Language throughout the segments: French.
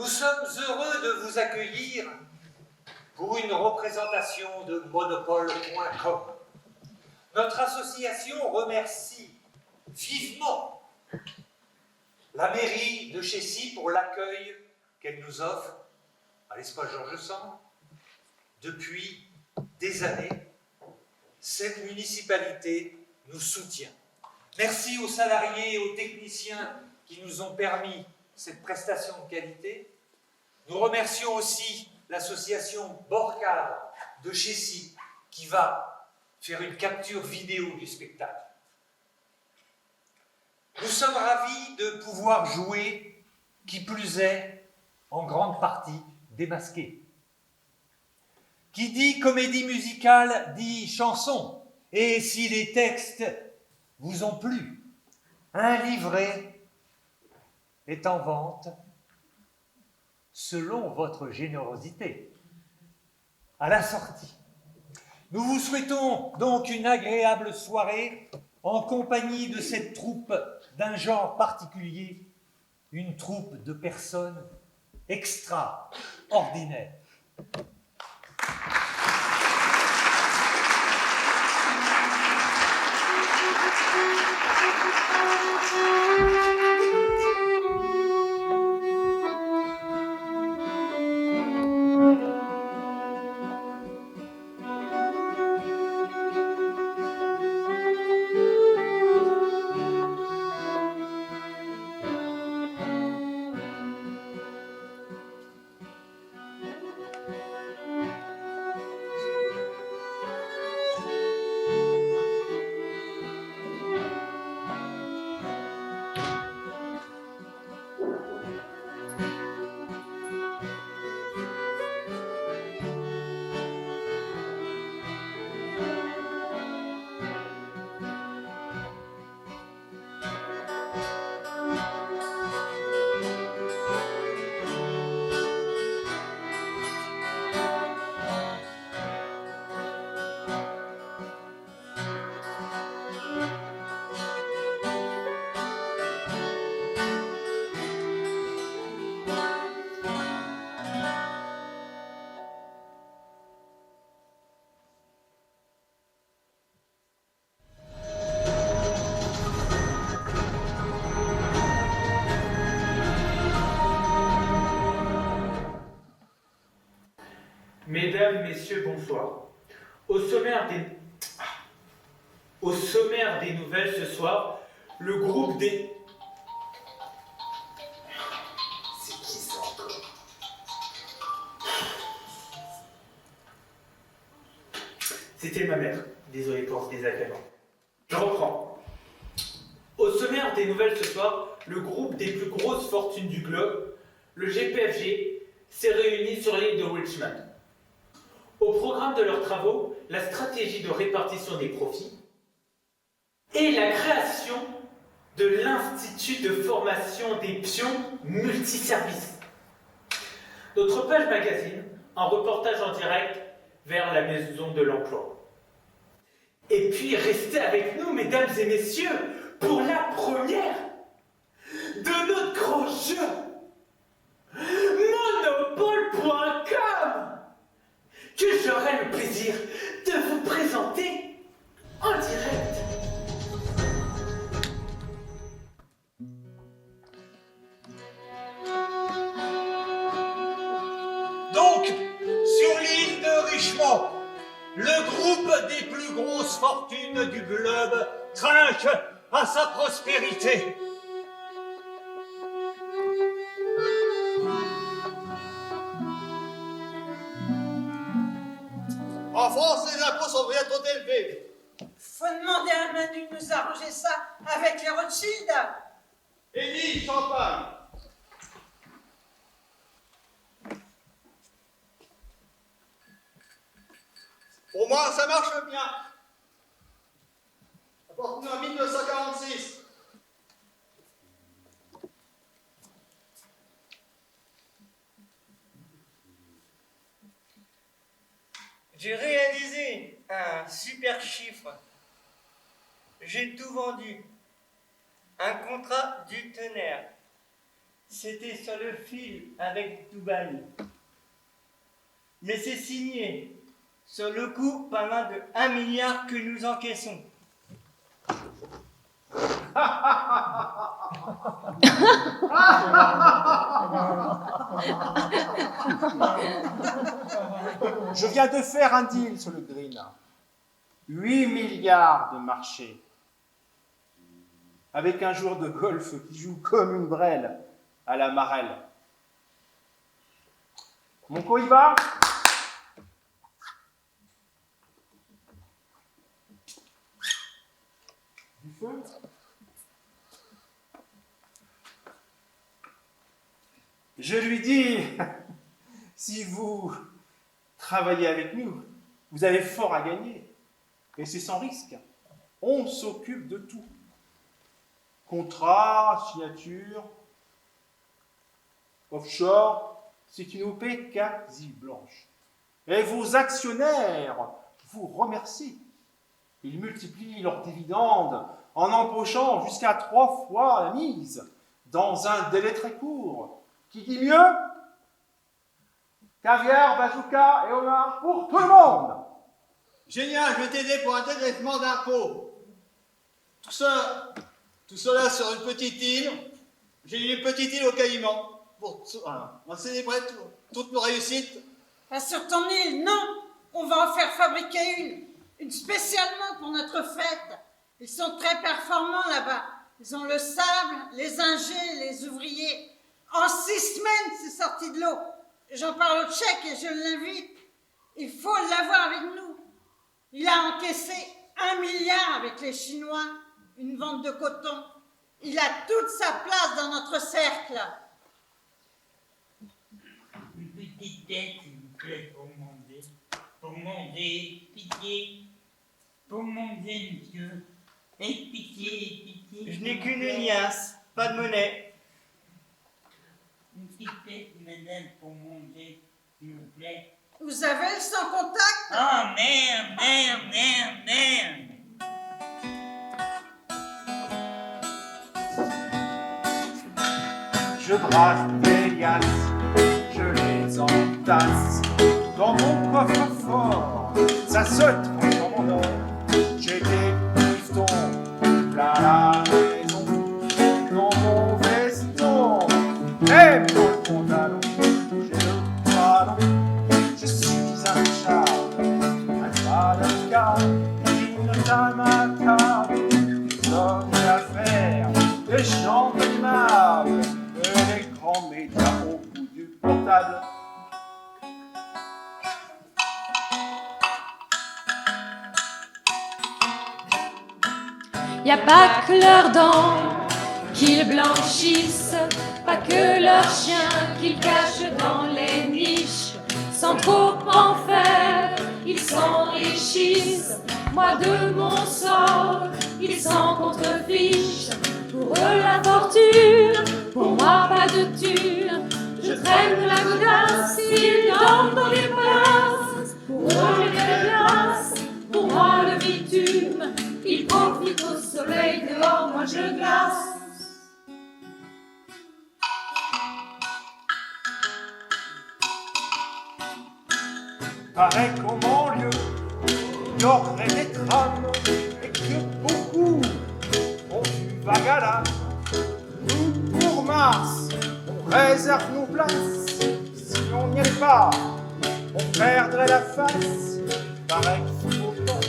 Nous sommes heureux de vous accueillir pour une représentation de Monopole.com. Notre association remercie vivement la mairie de Chécy pour l'accueil qu'elle nous offre à l'espace Georges Sand depuis des années. Cette municipalité nous soutient. Merci aux salariés et aux techniciens qui nous ont permis cette prestation de qualité. Nous remercions aussi l'association Borcard de Chécy qui va faire une capture vidéo du spectacle. Nous sommes ravis de pouvoir jouer, qui plus est, en grande partie démasqués. Qui dit comédie musicale dit chanson. Et si les textes vous ont plu, un livret est en vente selon votre générosité à la sortie. Nous vous souhaitons donc une agréable soirée en compagnie de cette troupe d'un genre particulier, une troupe de personnes extraordinaires. Mesdames, Messieurs, bonsoir. Au sommaire des nouvelles ce soir, le groupe des... C'est qui ça encore? C'était ma mère. Désolé pour ce désagrément. Je reprends. Au sommaire des nouvelles ce soir, le groupe des plus grosses fortunes du globe, le GPFG, s'est réuni sur l'île de Richmond. Au programme de leurs travaux, la stratégie de répartition des profits et la création de l'Institut de formation des pions multiservices. Notre page magazine, un reportage en direct vers la maison de l'emploi. Et puis restez avec nous, mesdames et messieurs, pour la première de notre grand jeu, Monopole.com, que j'aurai le plaisir de vous présenter en direct. Donc, sur l'île de Richmond, le groupe des plus grosses fortunes du globe trinque à sa prospérité. En France, les impôts sont bien trop élevés. Faut demander à Manu de nous arranger ça avec les Rothschild. Eddie, champagne. Pour moi, ça marche bien. Apporte-nous en 1946. J'ai réalisé un super chiffre. J'ai tout vendu. Un contrat du tonnerre. C'était sur le fil avec Dubaï. Mais c'est signé. Sur le coup, pas loin de 1 milliard que nous encaissons. Je viens de faire un deal sur le green. 8 milliards de marché. Avec un joueur de golf qui joue comme une brêle à la marelle. Mon coïba? Du feu? Je lui dis, si vous travaillez avec nous, vous avez fort à gagner. Et c'est sans risque. On s'occupe de tout. Contrat, signature, offshore, c'est une OP quasi blanche. Et vos actionnaires vous remercient. Ils multiplient leurs dividendes en empochant jusqu'à 3 fois la mise dans un délai très court. Qui dit mieux? Caviar, bazooka et homard pour tout le monde. Génial, je vais t'aider pour un dégrèvement d'impôts. Tout cela sur une petite île. J'ai une petite île au Caïman. On va célébrer toutes nos réussites. Pas sur ton île, non. On va en faire fabriquer une spécialement pour notre fête. Ils sont très performants là-bas. Ils ont le sable, les ingés, les ouvriers. En 6 semaines, c'est sorti de l'eau. J'en parle au Tchèque et je l'invite. Il faut l'avoir avec nous. Il a encaissé 1 milliard avec les Chinois, une vente de coton. Il a toute sa place dans notre cercle. Une petite tête, s'il vous plaît, pour manger. Pour manger, pitié. Pour manger, monsieur. Et pitié, pitié. Je n'ai qu'une liasse, pas de monnaie. Une petite tête, madame, pour manger, s'il vous plaît. Vous avez le sans contact? Oh, merde, merde, merde, merde. Je brave des liasses, je les entasse dans mon coffre-fort, ça se transforme en or. J'ai des pistons plein la maison, dans mon veston et mon pantalon. J'ai le ballon, je suis un charme, un madame, une dame à table, des hommes d'affaires, des gens aimables. Les grands médias au bout du portable. Y a pas que leurs dents qu'ils blanchissent, pas que leurs chiens qu'ils cachent dans les niches. Sans trop en faire, ils s'enrichissent. Moi de mon sort, ils s'en contrefichent. Pour eux la fortune, pour moi pas de thune. Je traîne la godasse, ils dorment dans les places. Pour eux les glaces, pour moi le bitume. Ils profitent au soleil, dehors moi je glace. Paraît qu'en banlieue, il y aurait des trames et que beaucoup ont du vague à l'âme. Nous, pour Mars, on réserve nos places. Si on n'y allait pas, on perdrait la face. Paraît qu'il faut autant,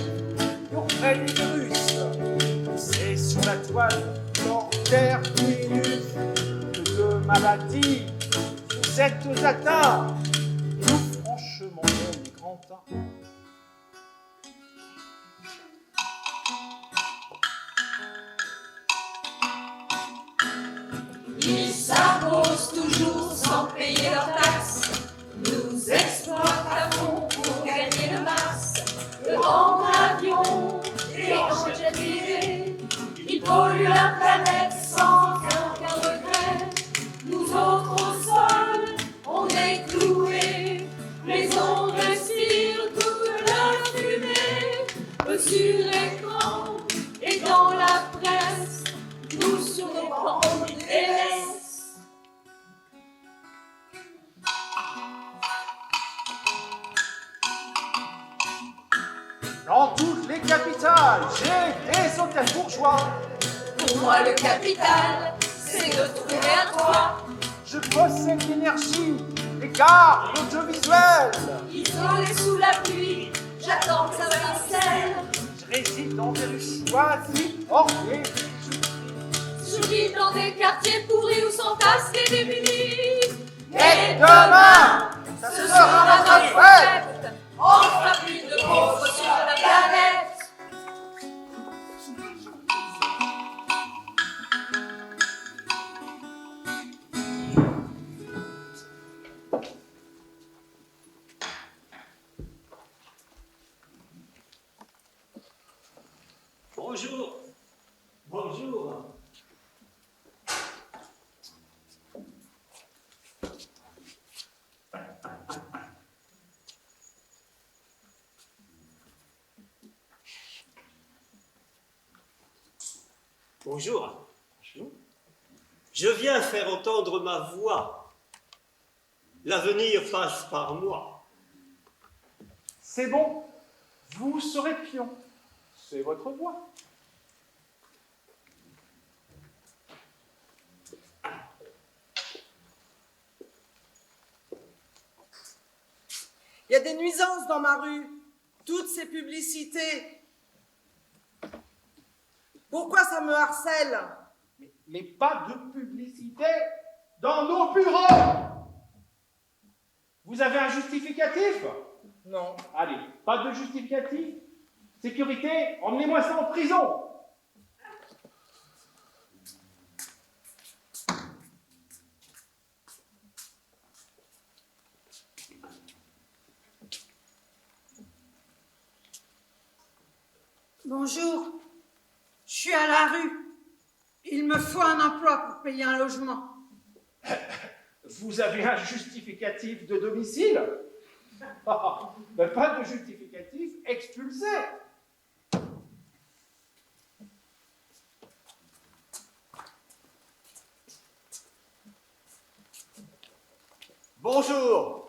il y aurait des virus. C'est sur la toile, lors d'air minutes, que de maladies vous êtes atteints. Nous, franchement, on est grand temps. Ils s'imposent toujours sans payer leurs taxes, nous exploitent à fond pour gagner le max. Eux en avion et en jet privé, ils polluent la planète sans aucun regret. Nous autres au sol, on est cloués, mais on respire toute la fumée. Eux sur l'écran et dans la presse, nous sur les bancs et laisse. Dans toutes les capitales, j'ai des hôtels bourgeois. Pour moi, le capital, c'est de trouver un toit. Je possède l'énergie, les gares, l'audiovisuel. Isolé sous la pluie, j'attends que ça vincelle. Je réside dans des rues choisies, ornées. Je vis dans des quartiers pourris où s'entassent les démunis. Et demain, ce sera notre fête. On fera plus de pauvres sur la planète. Bonjour. Bonjour. Bonjour. Je viens faire entendre ma voix. L'avenir passe par moi. C'est bon, vous serez pion. C'est votre voix. Il y a des nuisances dans ma rue. Toutes ces publicités. Pourquoi ça me harcèle? Mais pas de publicité dans nos bureaux. Vous avez un justificatif? Non. Allez, pas de justificatif. Sécurité, emmenez-moi ça en prison. Bonjour, je suis à la rue. Il me faut un emploi pour payer un logement. Vous avez un justificatif de domicile? Ben, pas de justificatif, expulsé. Bonjour.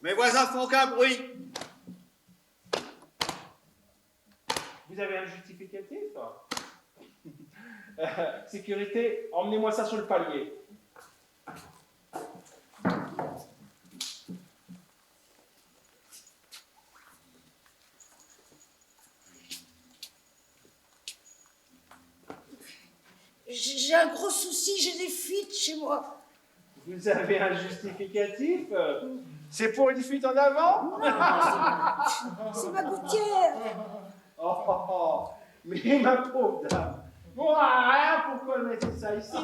Mes voisins font qu'un bruit. Vous avez un justificatif? Sécurité, emmenez-moi ça sur le palier. J'ai un gros souci, j'ai des fuites chez moi. Vous avez un justificatif? C'est pour une fuite en avant? C'est ma gouttière. Oh, mais ma pauvre dame. Bon, rien, pourquoi mettre ça ici?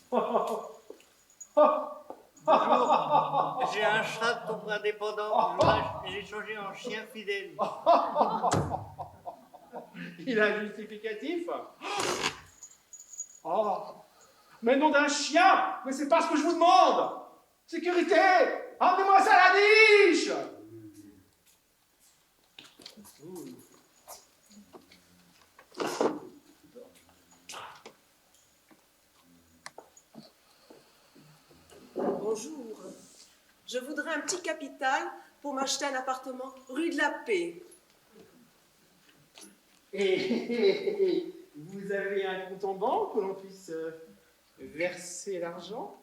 Bonjour, j'ai un chat de pauvre indépendant. J'ai changé en chien fidèle. Il a un justificatif? Oh, mais nom d'un chien! Mais c'est pas ce que je vous demande! Sécurité! Emmenez-moi ça à la niche! Bonjour. Je voudrais un petit capital pour m'acheter un appartement rue de la Paix. Et vous avez un compte en banque où l'on puisse verser l'argent?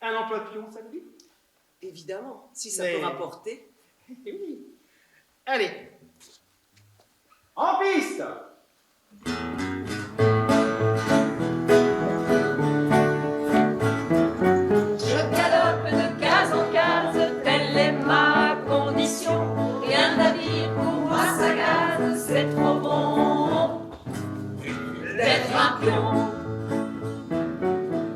Un emploi de pion, ça vous dit? Évidemment, si ça Mais- peut rapporter. Eh oui. Allez. En piste! Je galope de case en case, telle est ma condition. Rien à dire pour moi, ça gaz, c'est trop bon d'être un pion.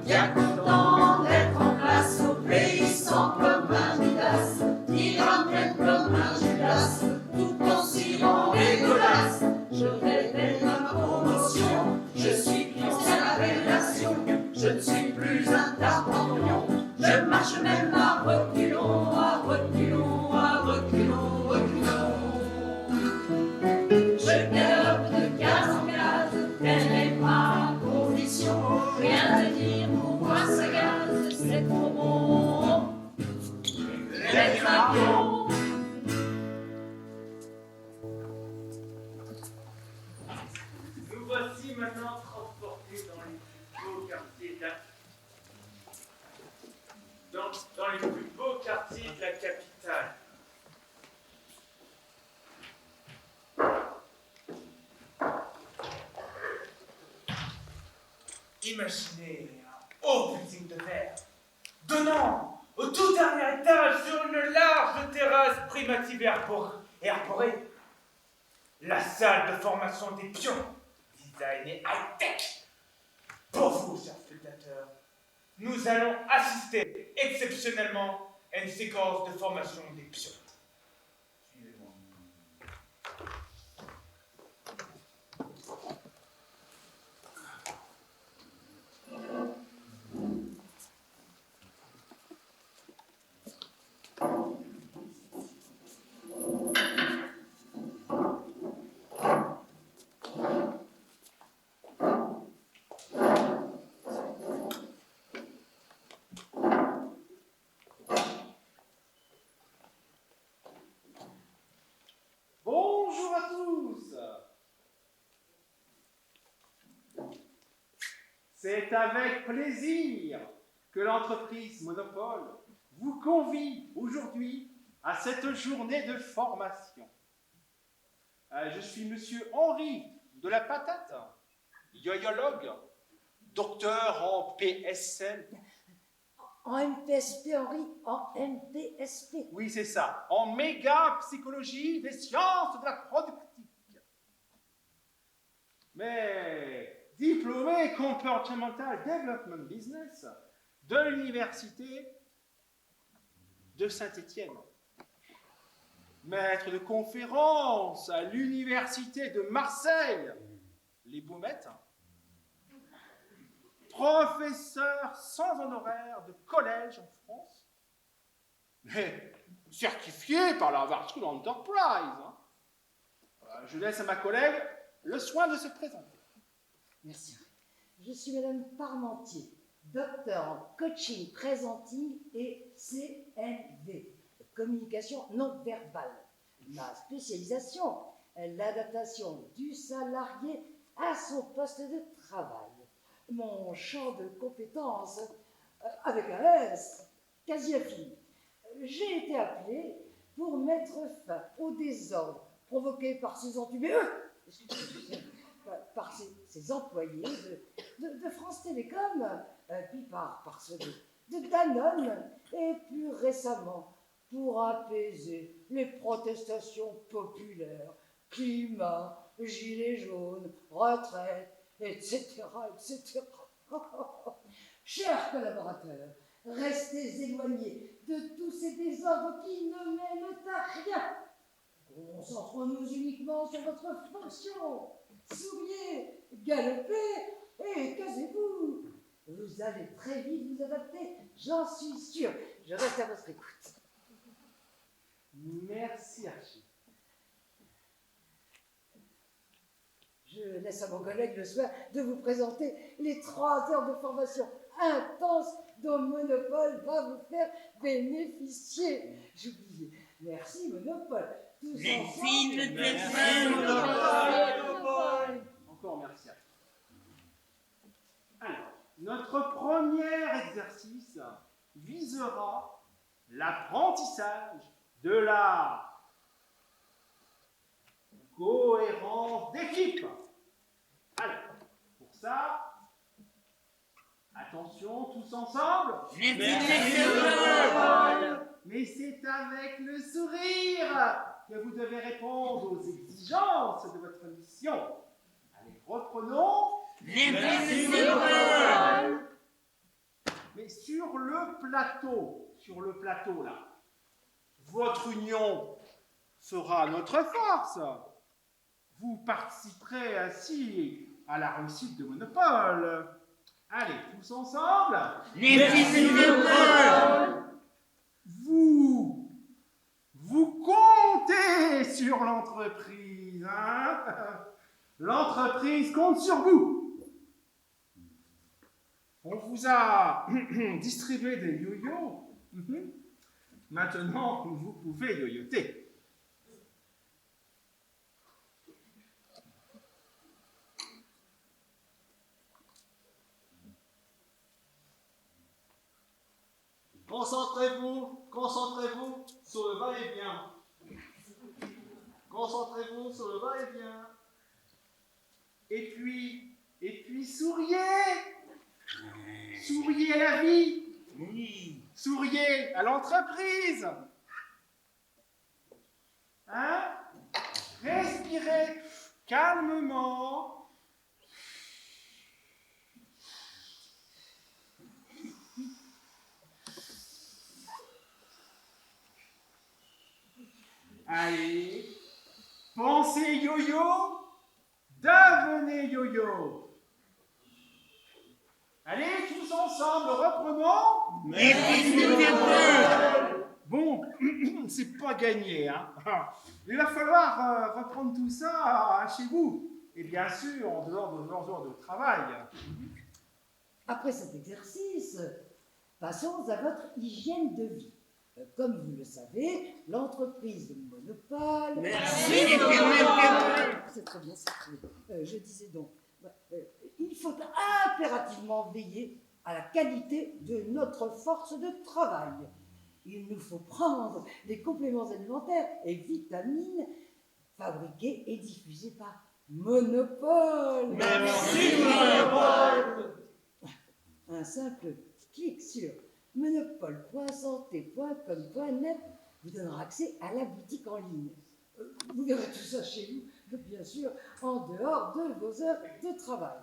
Bien content d'être en place, obéissant comme un Midas, tirant tête comme un Judas, tout en cirant les godasses. Je révèle ma promotion, je suis pion, c'est la révélation. Je ne suis plus un tardempion, je marche même à reculons, à reculons, à reculons, reculons. Je galope de case en d'être un con. Nous voici maintenant transportés dans les plus beaux quartiers de dans les plus beaux quartiers de la capitale. Imaginez un haut building de verre donnant au tout dernier étage sur une large terrasse primative et arborée. La salle de formation des pions, design et high-tech. Pour vous, chers spectateurs, nous allons assister exceptionnellement à une séquence de formation des pions. Suivez-moi. Bonjour à tous. C'est avec plaisir que l'entreprise Monopole vous convie aujourd'hui à cette journée de formation. Je suis monsieur Henri de la Patate, yoyologue, docteur en PSL. En MPSP, Henri, en MPSP. Oui, c'est ça, en méga psychologie des sciences de la productique. Mais diplômé comportemental development business de l'université de Saint-Étienne. Maître de conférence à l'université de Marseille, les Baumettes. Professeur sans honoraire de collège en France, mais certifié par la Harvard School Enterprise. Je laisse à ma collègue le soin de se présenter. Merci. Je suis Madame Parmentier, docteur en coaching présenting et CNV, communication non verbale. Ma spécialisation est l'adaptation du salarié à son poste de travail. Mon champ de compétences, avec un S, quasi infini. J'ai été appelé pour mettre fin au désordre provoqué par ces par ces employés de France Télécom, puis par ceux de Danone, et plus récemment pour apaiser les protestations populaires, climat, gilets jaunes, retraite, etc., etc. Chers collaborateurs, restez éloignés de tous ces désordres qui ne mènent à rien. Concentrons-nous uniquement sur votre fonction. Souriez, galopez et casez-vous. Vous allez très vite vous adapter, j'en suis sûr. Je reste à votre écoute. Merci Archie. Je laisse à mon collègue le soin de vous présenter les 3 heures de formation intense dont Monopole va vous faire bénéficier. J'oubliais. Merci Monopole. Tous ensemble. Merci Monopole. Encore merci Archie. Alors, notre premier exercice visera l'apprentissage de la cohérence d'équipe. Alors, pour ça, attention tous ensemble. Mais c'est avec le sourire que vous devez répondre aux exigences de votre mission. Allez, reprenons. Mais sur le plateau là, votre union fera notre force. Vous participerez ainsi à la réussite de Monopole. Allez, tous ensemble. Vous comptez sur l'entreprise, hein? L'entreprise compte sur vous. On vous a distribué des yo-yo Maintenant, vous pouvez yoyoter. Concentrez-vous sur le va-et-vient. Concentrez-vous sur le va-et-vient. Et puis souriez. Souriez à la vie. Oui. Souriez à l'entreprise. Hein? Respirez calmement. Allez, pensez yo-yo, devenez yo-yo. Allez, tous ensemble, reprenons. Bon, c'est pas gagné, hein. Il va falloir reprendre tout ça chez vous. Et bien sûr, en dehors de leurs heures de travail. Après cet exercice, passons à votre hygiène de vie. Comme vous le savez, l'entreprise de Monopole... Merci. C'est très bien, c'est très bien. Je disais donc, il faut impérativement veiller à la qualité de notre force de travail. Il nous faut prendre des compléments alimentaires et vitamines fabriqués et diffusés par Monopole. Merci, Monopole. Un simple clic sur monopole.santé.com.net vous donnera accès à la boutique en ligne. Vous verrez tout ça chez vous, bien sûr, en dehors de vos heures de travail.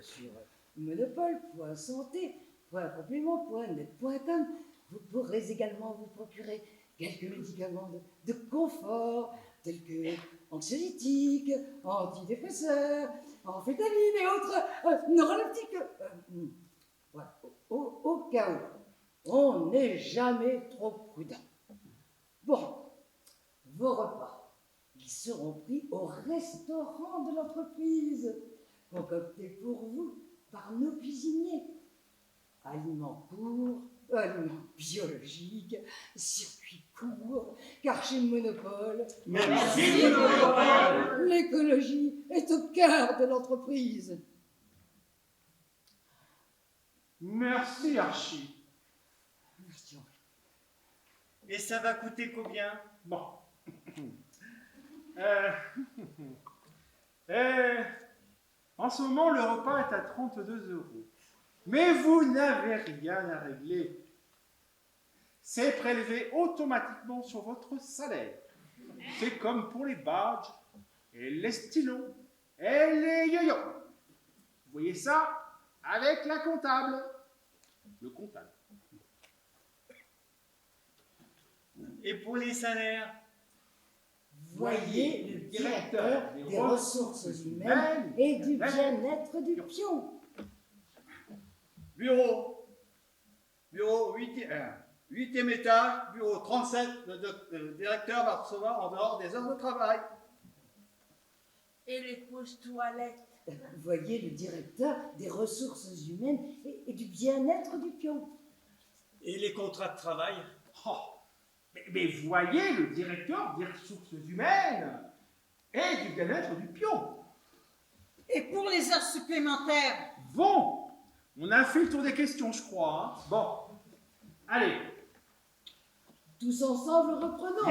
Sur monopole.santé.complément.net.com, vous pourrez également vous procurer quelques médicaments de confort, tels que anxiolytiques, antidépresseurs, amphétamines et autres neuroleptiques. Voilà. Au cas où, on n'est jamais trop prudent. Bon, vos repas, ils seront pris au restaurant de l'entreprise, concoctés pour vous par nos cuisiniers. Aliments courts, aliments biologiques, circuits courts, car chez Monopole, Merci, Monopole. l'écologie est au cœur de l'entreprise. Merci, Archie. Merci. Et ça va coûter combien? Bon. En ce moment, le repas est à 32 €. Mais vous n'avez rien à régler. C'est prélevé automatiquement sur votre salaire. C'est comme pour les badges, et les stylos, et les yo-yo. Vous voyez ça avec la comptable. Le comptable. Et pour les salaires? Voyez le directeur des ressources humaines et du bien-être du pion. Bureau 8e étage, bureau 37, le directeur va recevoir en dehors des heures de travail. Et les pauses toilettes. Voyez le directeur des ressources humaines et du bien-être du pion. Et les contrats de travail? Oh, mais voyez le directeur des ressources humaines et du bien-être du pion. Et pour les heures supplémentaires? Bon, on a fait le tour des questions, je crois. Hein. Bon, allez. Tous ensemble, reprenons.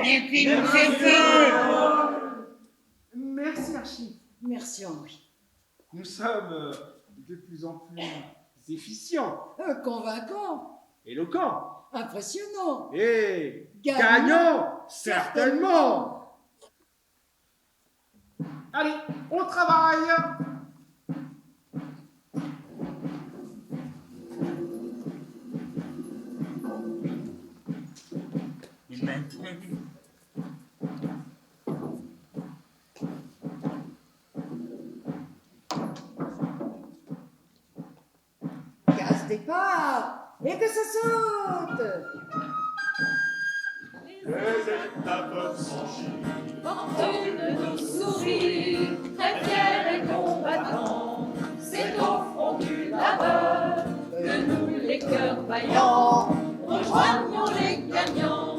Merci, Archie. Merci, Henri. Nous sommes de plus en plus efficients, Convaincant, éloquents impressionnant, et gagnants, certainement. Allez, on travaille. Et maintenant, Gaz départ et que ça saute. Les étapes franchies, fortune nous sourit, très fiers et combattants. C'est au front du labeur que nous, les cœurs vaillants, rejoignons les gagnants.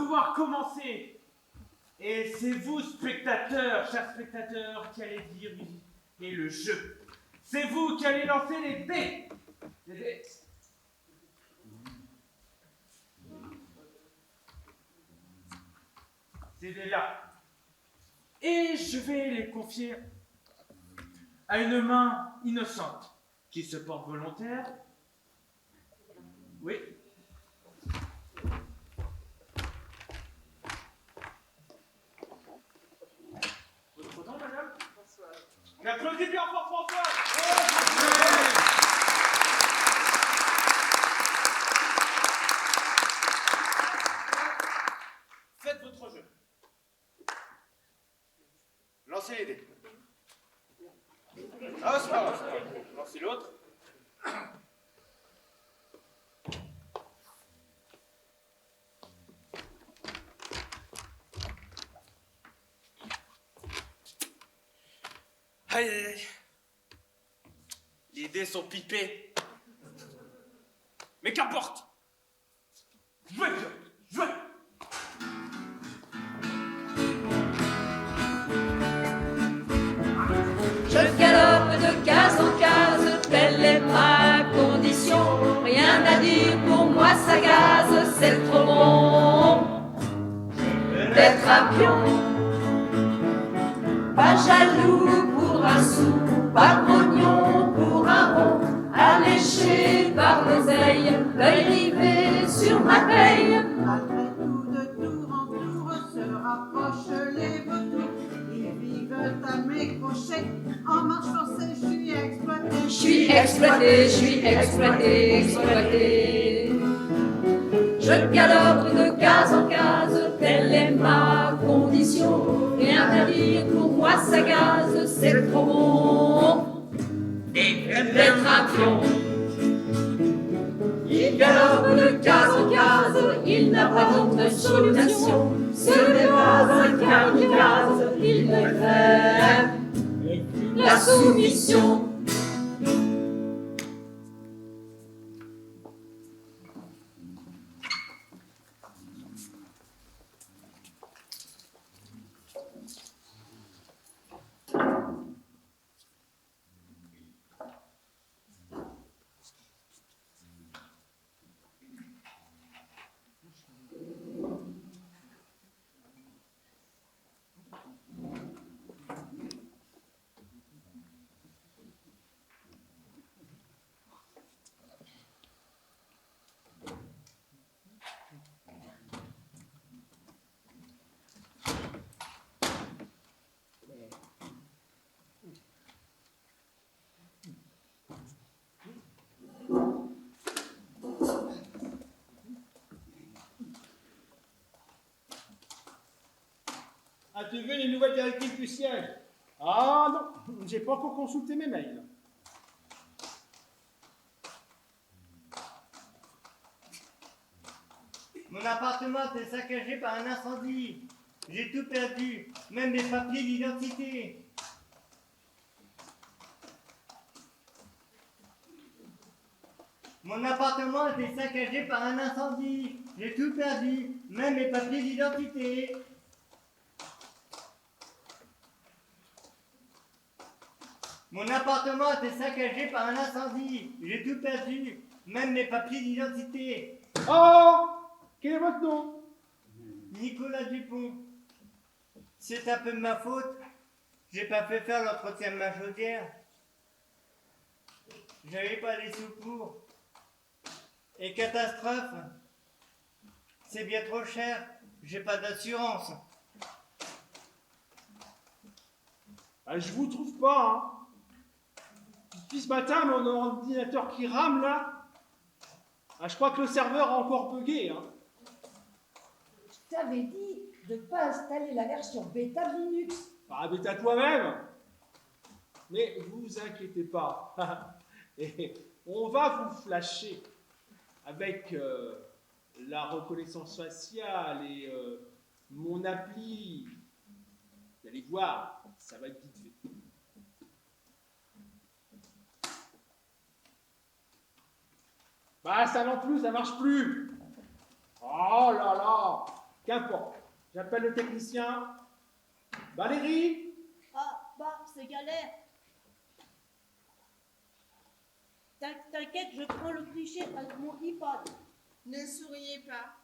pouvoir commencer. Et c'est vous, spectateurs, chers spectateurs, qui allez diriger le jeu. C'est vous qui allez lancer les dés. Les dés. Ces dés-là. Et je vais les confier à une main innocente qui se porte volontaire. Oui. Votre nom, madame? François. Applaudissez bien fort, François. Faites votre jeu. Lancez les dés. Ah, c'est pas grave. Lancez l'autre. Aïe, aïe, aïe. Les dés sont pipés. Mais qu'importe. Jouez, jouez. Je galope de case en case, telle est ma condition. Rien à dire pour moi, ça gaze, c'est trop bon d'être un pion. Pas jaloux pour un sou, pas grognon pour un rond. Alléché par l'oseille, l'œil rivé sur ma paye. Malgré tout, de tour en tour se rapprochent les vautours. Ils vivent à mes crochets. En marche forcée, je suis exploité. Je suis exploité, je suis exploité, exploité. Je galope de case en case, telle est ma condition. Rien à dire pour moi, ça gaze, c'est trop bon d'être un pion. Il galope de case en case, il n'a pas d'autre solution. Ce n'est pas un kamikaze, il ne fait la soumission. As-tu vu les nouvelles directives du siège? Ah non, j'ai pas encore consulté mes mails. Mon appartement était saccagé par un incendie. J'ai tout perdu, même mes papiers d'identité. Mon appartement était saccagé par un incendie. J'ai tout perdu, même mes papiers d'identité. Mon appartement était saccagé par un incendie. J'ai tout perdu, même mes papiers d'identité. Oh, quel est votre nom? Nicolas Dupont. C'est un peu de ma faute. J'ai pas fait faire l'entretien de ma chaudière. J'avais pas les sous pour. Et catastrophe, c'est bien trop cher. J'ai pas d'assurance. Ah, je vous trouve pas, hein. Depuis ce matin, mon ordinateur qui rame là. Ah, je crois que le serveur a encore bugué, hein. Je t'avais dit de ne pas installer la version bêta de Linux. Ah, mais t'as toi-même. Mais vous inquiétez pas. Et on va vous flasher avec la reconnaissance faciale et mon appli. Vous allez voir, ça va être vite fait. Bah ça non plus, ça marche plus. Oh là là. Qu'importe. J'appelle le technicien. Valérie? Ah, bah, c'est galère. T'inquiète, je prends le cliché avec mon iPad. Ne souriez pas.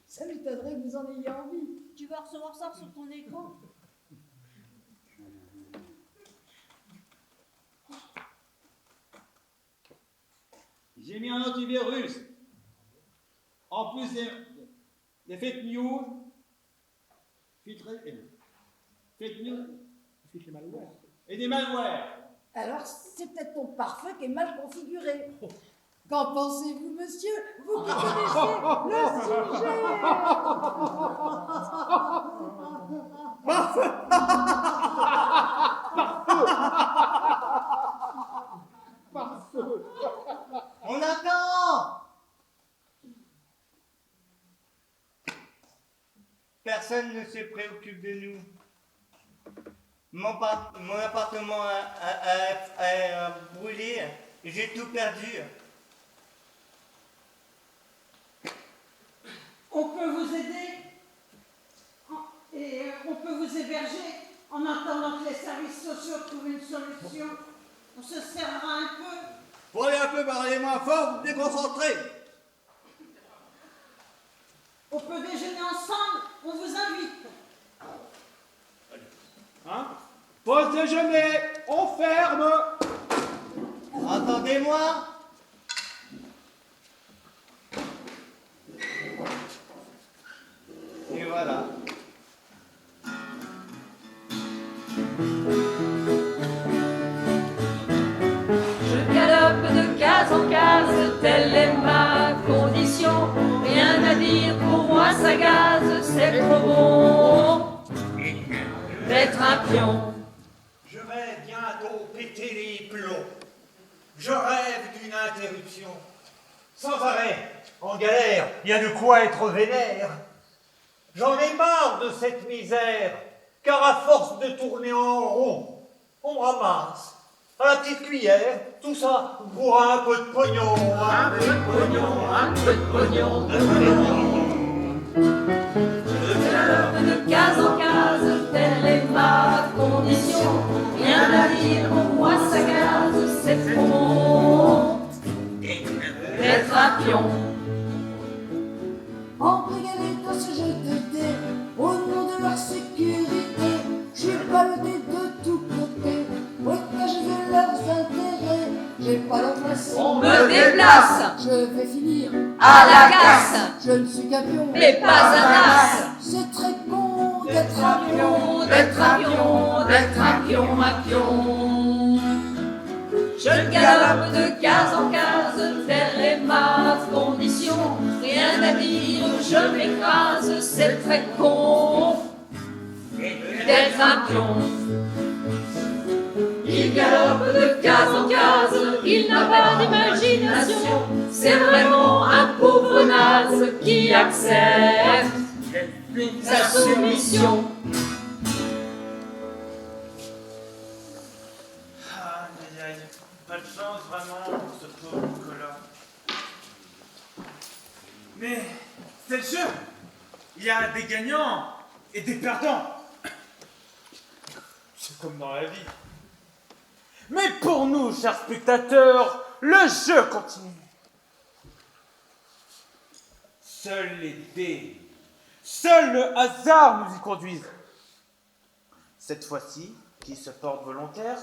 Ça m'étonnerait que vous en ayez envie. Tu vas recevoir ça sur ton écran. J'ai mis un antivirus. En plus des fake news, fake news et des malwares. Alors, c'est peut-être ton pare-feu qui est mal configuré. Qu'en pensez-vous, monsieur? Vous qui connaissez le sujet? On attend! Personne ne se préoccupe de nous. Mon appartement a brûlé. J'ai tout perdu. On peut vous aider et on peut vous héberger en attendant que les services sociaux trouvent une solution. On se serrera un peu. Pour aller un peu parler moins fort, vous déconcentrez. On peut déjeuner ensemble, on vous invite. Hein? Pause déjeuner, on ferme. Attendez-moi. Et voilà. Je galope de case en case, telle est ma condition. Rien à dire, pour moi ça gaze, c'est trop bon d'être un pion. Je vais bientôt péter les plombs. Je rêve d'une interruption. Sans arrêt, en galère, il y a de quoi être vénère. J'en ai marre de cette misère, car à force de tourner en rond, on me ramasse à la petite cuillère, tout ça pour un peu de pognon. Un peu de pognon, un peu de pognon, de Je galope de case en case, telle est ma condition. Rien à dire, pour moi ça gaze, c'est trop bon d'être un pion. Embrigadés dans ce jeu de dés, au nom de leur sécurité, j'ai ballotté de tous côtés, au cache de leurs intérêts. J'ai pas l'embrasse. On me déplace. Je vais finir À la casse. Je ne suis qu'un pion, Mais pas un as. C'est très con d'être un pion, D'être un pion, d'être un pion, un pion. Je galope de case en case, telle est ma condition. Rien à dire, je m'écrase, c'est très con d'être un pion. Il galope de case en case, il n'a pas d'imagination. C'est vraiment un pauvre naze qui accepte sa soumission. Aïe aïe, pas de chance vraiment pour ce pauvre Nicolas. Mais c'est le jeu. Il y a des gagnants et des perdants. C'est comme dans la vie. Mais pour nous, chers spectateurs, le jeu continue. Seuls les dés, seul le hasard nous y conduisent. Cette fois-ci, qui se porte volontaire?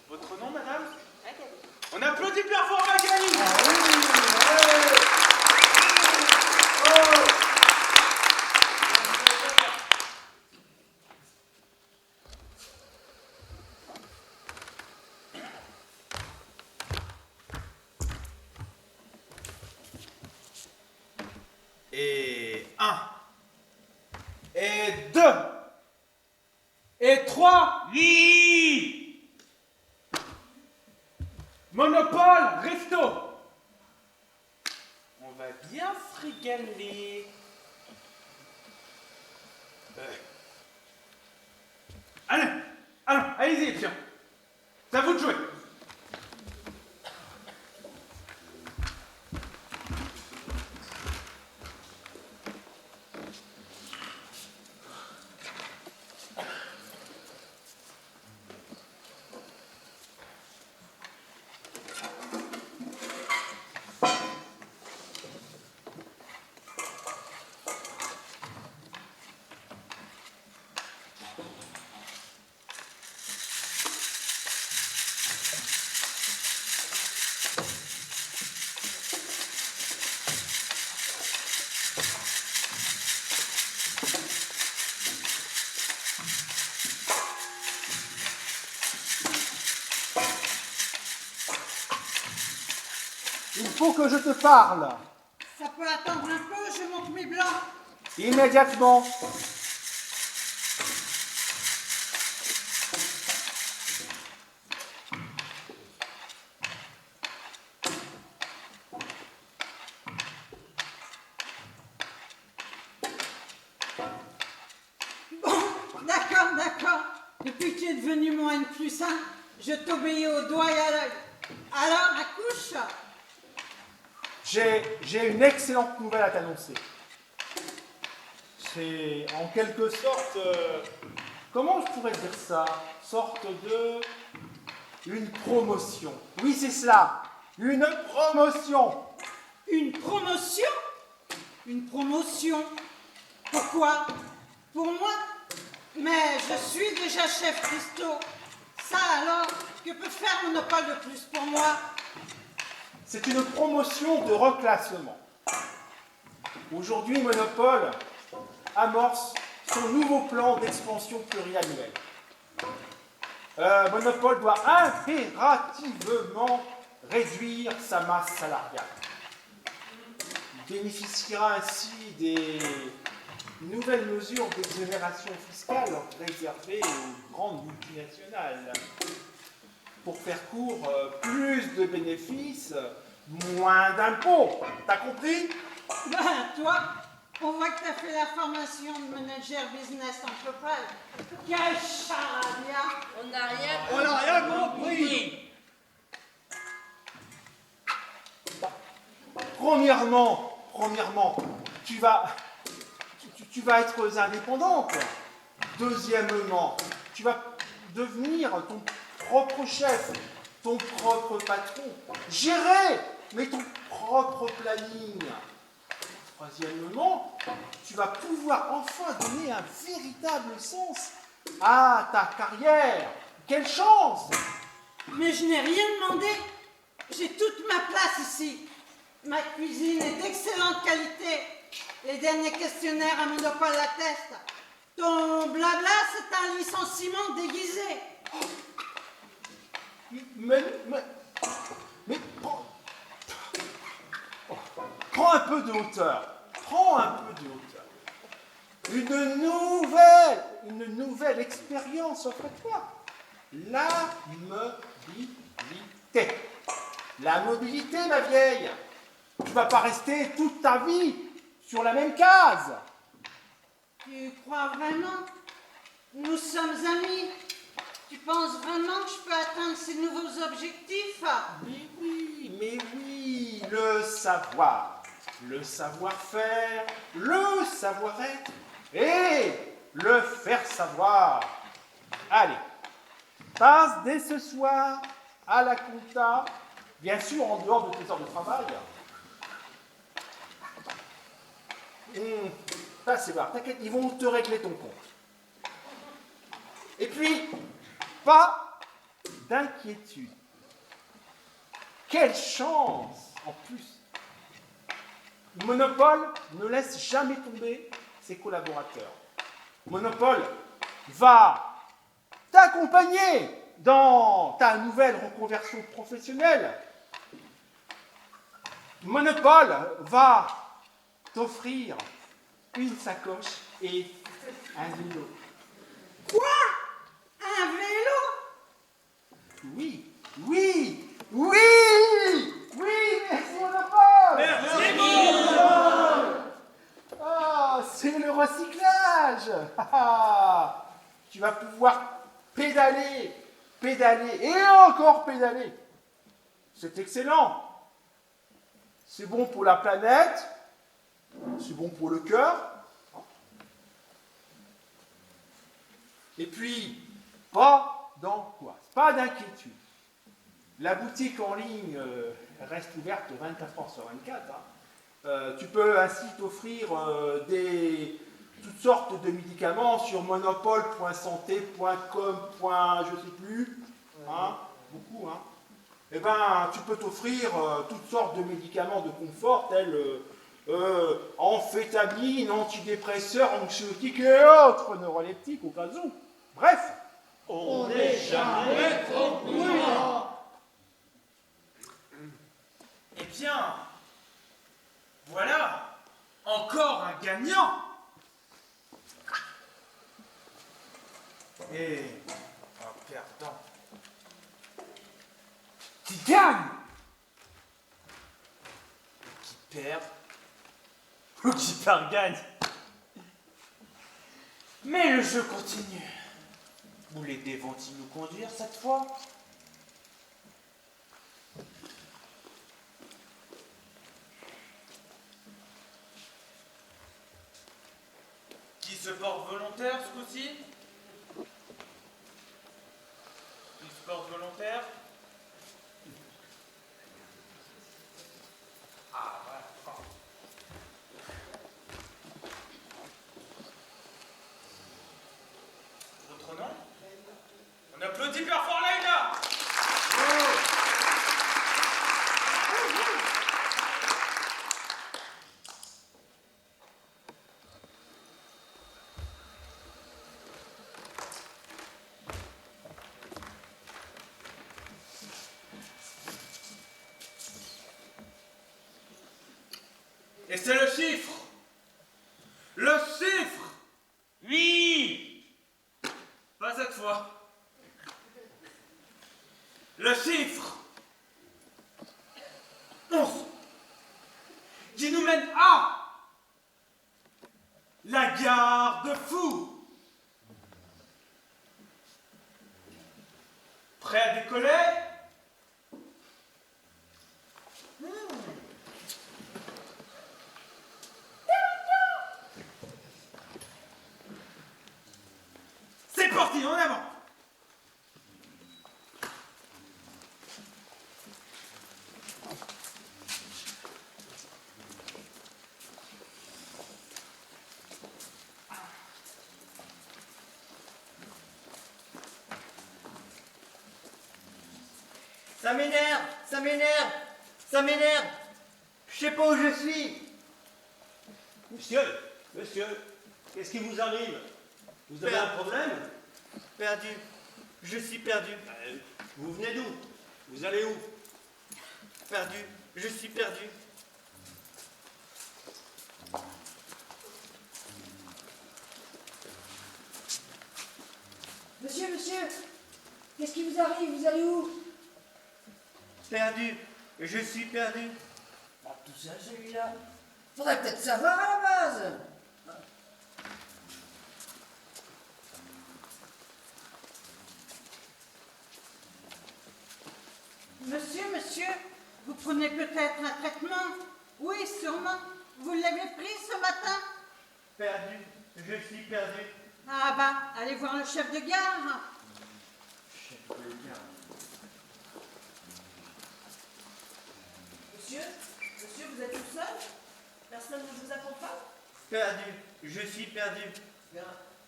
Votre nom, madame? On applaudit bien fort Magali! Et 1, et 2, et 3, oui! Monopole, resto. On va bien se régaler. Allez, allez-y, les pions. C'est à vous de jouer. il faut que je te parle. Ça peut attendre un peu, je monte mes blancs. Immédiatement. D'accord. Depuis que tu es devenu mon N+1, je t'obéis au doigt et à l'œil. Alors, accouche. J'ai une excellente nouvelle à t'annoncer. C'est en quelque sorte, comment je pourrais dire ça? Sorte de... une promotion. Oui, c'est cela. Une promotion. Une promotion? Une promotion? Pourquoi? Pour moi? Mais je suis déjà chef Christo. Ça alors, que peut faire Monopole de plus pour moi? C'est une promotion de reclassement. Aujourd'hui, Monopole amorce son nouveau plan d'expansion pluriannuel. Monopole doit impérativement réduire sa masse salariale. Il bénéficiera ainsi des nouvelles mesures d'exonération fiscale réservées aux grandes multinationales. Pour faire court, plus de bénéfices, moins d'impôts. T'as compris? Ben, toi, on voit que tu as fait la formation de manager business entreprise. Quel charabia! On n'a rien On n'a rien compris. Premièrement, tu vas être indépendante. Deuxièmement, tu vas devenir ton propre chef, ton propre patron. Gérer, mais ton propre planning. Troisièmement, tu vas pouvoir enfin donner un véritable sens à ta carrière. Quelle chance! Mais je n'ai rien demandé. J'ai toute ma place ici. Ma cuisine est d'excellente qualité. Les derniers questionnaires à Monopole l'attestent. Ton blabla, c'est un licenciement déguisé. Mais prends un peu de hauteur. Prends un peu de hauteur. Une nouvelle expérience offre à toi. La mobilité. La mobilité, ma vieille. Tu ne vas pas rester toute ta vie sur la même case. Tu crois vraiment? Nous sommes amis. Tu penses vraiment que je peux atteindre ces nouveaux objectifs? Mais oui, le savoir, le savoir-faire, le savoir-être et le faire savoir. Allez, passe dès ce soir à la compta, bien sûr en dehors de tes heures de travail. Ça c'est vrai, t'inquiète, ils vont te régler ton compte. Et puis, pas d'inquiétude. Quelle chance en plus. Monopole ne laisse jamais tomber ses collaborateurs. Monopole va t'accompagner dans ta nouvelle reconversion professionnelle. Monopole va t'offrir une sacoche et un vélo. Quoi? Un vélo? Oui, merci Monopole. Merci. Ah, c'est le recyclage. Tu vas pouvoir pédaler et encore pédaler. C'est excellent. C'est bon pour la planète, c'est bon pour le cœur. Et puis, pas d'inquiétude. La boutique en ligne reste ouverte 24 heures sur 24. Tu peux ainsi t'offrir toutes sortes de médicaments sur monopole.santé.com. Je sais plus. Beaucoup. Eh ben, tu peux t'offrir toutes sortes de médicaments de confort tels amphétamines, antidépresseurs, anxiolytiques et autres neuroleptiques au cas où. Bref, On n'est jamais trop prudent. Et bien. Voilà, encore un gagnant. Et un perdant. Qui gagne, qui perd, ou qui perd gagne. Mais le jeu continue. Où les dés vont-ils nous conduire cette fois? Qui se porte volontaire ce coup-ci? Qui se porte volontaire? Ah, voilà. Votre nom? On applaudit Père fort Laïla! Et c'est le chiffre! Le chiffre! Oui! Pas cette fois. Le chiffre 11 qui nous mène à la gare de Fou. Prêt à décoller? C'est parti, en avant! Ça m'énerve, ça m'énerve, ça m'énerve. Je sais pas où je suis. Monsieur, qu'est-ce qui vous arrive? Vous avez un problème? Perdu, je suis perdu. Vous venez d'où? Vous allez où? Perdu, je suis perdu. Monsieur, qu'est-ce qui vous arrive? Vous allez où? Perdu, je suis perdu. Ah, tout ça, celui-là. Faudrait peut-être savoir à la base. Monsieur, vous prenez peut-être un traitement? Oui, sûrement. Vous l'avez pris ce matin? Perdu, je suis perdu. Ah bah, allez voir le chef de gare. Chef de gare. Monsieur, vous êtes tout seul? Personne ne vous accompagne? Perdu, je suis perdu. Bien.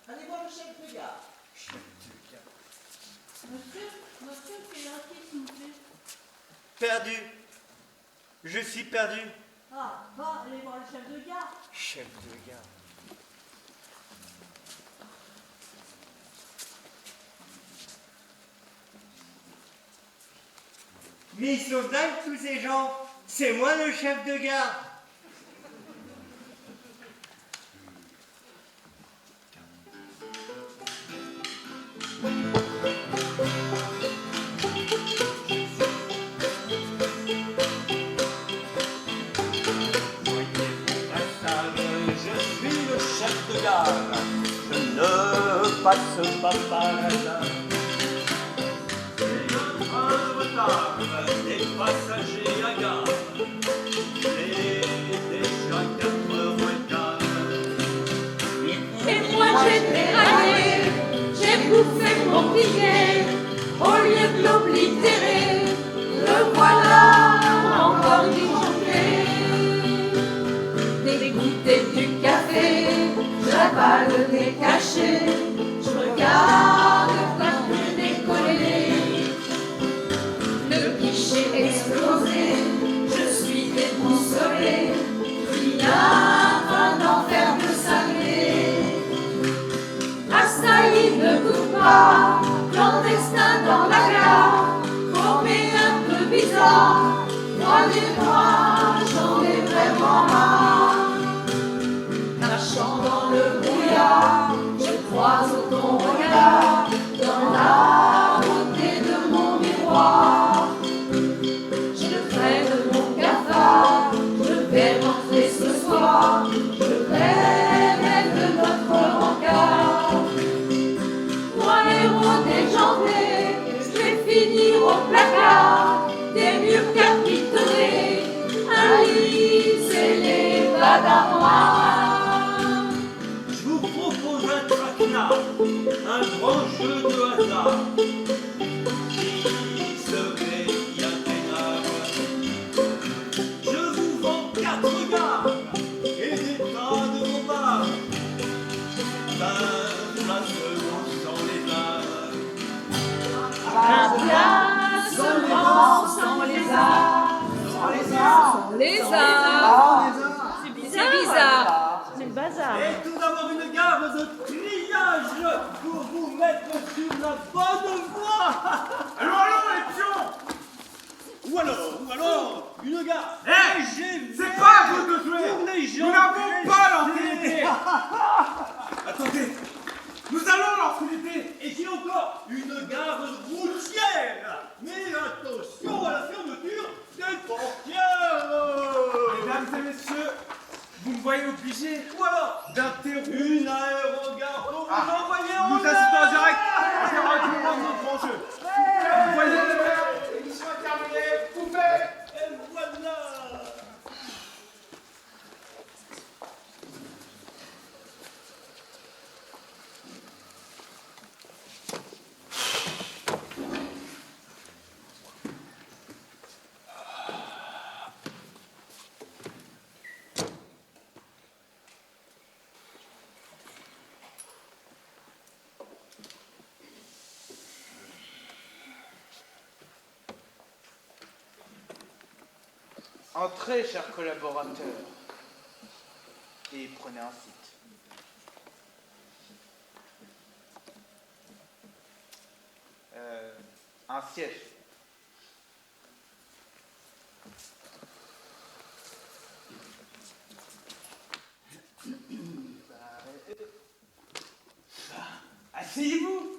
Allez voir le chef de gare. Chef de gare. Monsieur, c'est un qui s'il vous plaît? Perdu, je suis perdu. Ah, va, allez voir le chef de gare. Chef de gare. Mais ils sont dingues tous ces gens. C'est moi le chef de gare. Je suis le chef de gare, je ne passe pas par hasard. J'ai un train de retard, des passagers à gare. C'est déjà 4h moins quart. Et moi j'ai déraillé, j'ai bouffé mon billet, au lieu de l'oblitérer, le voilà encore disjoncté. Dégoûté du café, j'avale des cachets, je regarde quand je décoller. Le guichet explosé, je suis déboussolé, triomphant un enfer de salé. Assailli ne goûte pas, clandestin dans la gare, formé un peu bizarre, moi du noir. Je vous propose un traquenard, un grand jeu de hasard qui serait bien peinable. Je vous vends 4 gares et des tas de bombards. 20 placements sans les arts. 20 places seulement sans les arts. Les arts. C'est bizarre. C'est le bazar. Et tout d'abord une gare de triage pour vous mettre sur la bonne voie. Allons, les pions! Ou alors, une gare. C'est pas à vous de jouer! Pour les gens Nous n'avons pressés. pas l'ancienneté! Attendez! Nous allons l'ancienneté! Et j'ai encore une gare routière. Mais attention à la fermeture des portières. Mesdames et messieurs, vous me voyez obligé Ou alors, d'interrompre. une aérogare pour vous envoyer en Nous assistons en direct à un regroupement de notre grand jeu. Vous voyez, l'émission est terminée, coupez! Et voilà. Entrez, chers collaborateurs, et prenez un site. Un siège. Asseyez-vous.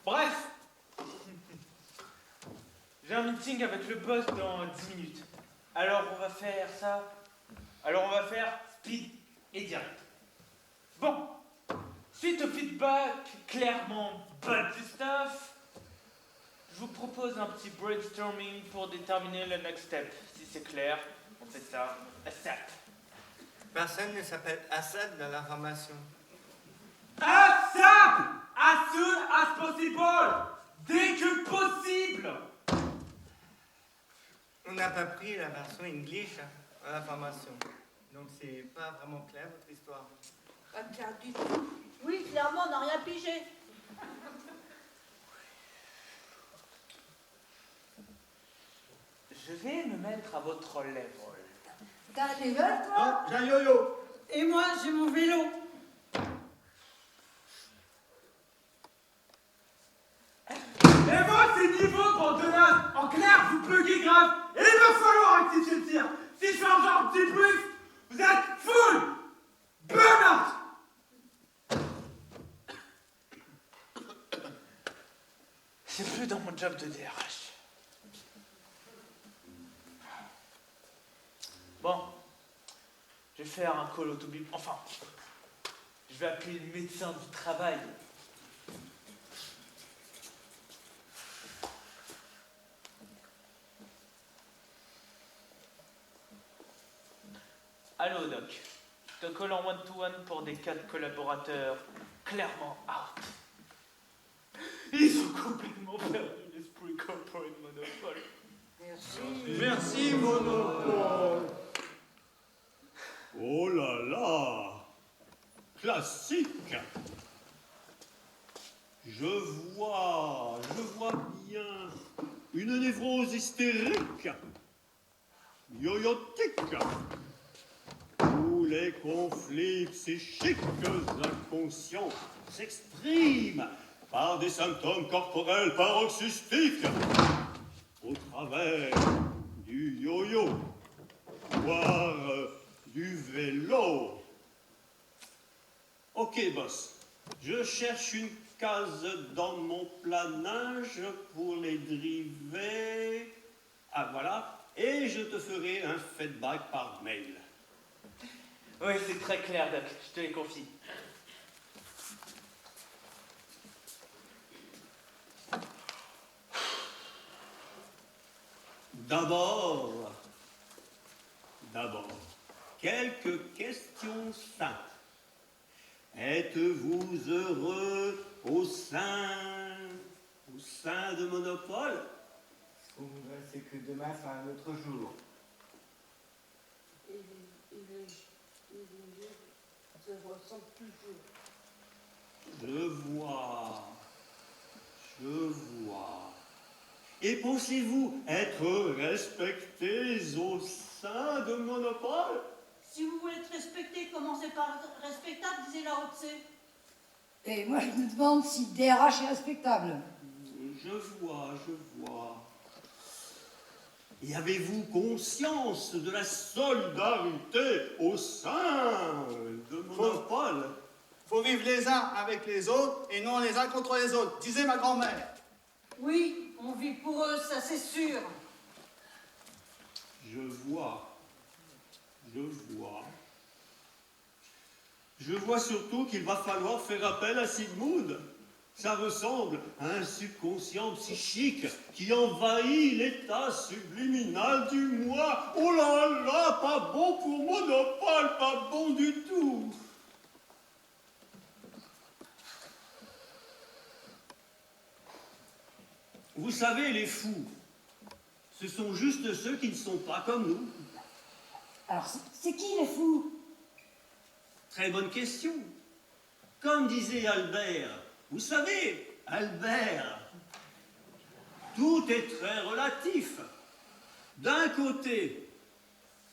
Bref, j'ai un meeting avec le boss dans 10 minutes. Alors on va faire ça. Alors on va faire speed et direct. Bon, suite au feedback clairement bad du staff, je vous propose un petit brainstorming pour déterminer le next step. Si c'est clair, on fait ça ASAP. Personne ne s'appelle Assad dans la formation. ASAP! As soon as possible! Dès que possible! On n'a pas pris la version English à la formation. Donc c'est pas vraiment clair votre histoire. Pas clair du tout. Oui, clairement, on n'a rien pigé. Je vais me mettre à votre level. T'as un level, toi? J'ai un yo-yo. Et moi, j'ai mon vélo. Et moi, c'est niveau pour Donas. En clair, vous buguez grave. Et il va falloir rectifier le tir. Si je fais un genre petit plus, vous êtes full burn-out. C'est plus dans mon job de DRH. Bon, je vais faire un call autobip. Enfin, je vais appeler le médecin du travail. Allô, Doc. Je te colle en one-to-one pour des 4 collaborateurs clairement out. Ils ont complètement perdu l'esprit corporate monopole. Merci, Monopole. Oh là là! Classique! Je vois bien une névrose hystérique, yoyotique, où les conflits psychiques inconscients s'expriment par des symptômes corporels paroxystiques, au travers du yo-yo, voire du vélo. Ok, boss. Je cherche une case dans mon planage pour les driver. Ah, voilà. Et je te ferai un feedback par mail. Oui, c'est très clair, Doc. Je te les confie. D'abord, quelques questions simples. Êtes-vous heureux au sein de Monopole? Ce qu'on voudrait, c'est que demain soit un autre jour. Et les jours se ressemblent toujours. Je vois. Et pensez-vous être respectés au sein de Monopole? Si vous voulez être respecté, commencez par être respectable, disait Lao Tse. Et moi, je me demande si DRH est respectable. Je vois. Et avez-vous conscience de la solidarité au sein de Monopole? Faut vivre les uns avec les autres et non les uns contre les autres, disait ma grand-mère. Oui, on vit pour eux, ça c'est sûr. Je vois. Je vois surtout qu'il va falloir faire appel à Sigmund. Ça ressemble à un subconscient psychique qui envahit l'état subliminal du moi. Oh là là, pas bon pour Monopole, pas bon du tout. Vous savez, les fous, ce sont juste ceux qui ne sont pas comme nous. Alors, c'est qui les fous? Très bonne question. Comme disait Albert, vous savez, Albert, tout est très relatif. D'un côté,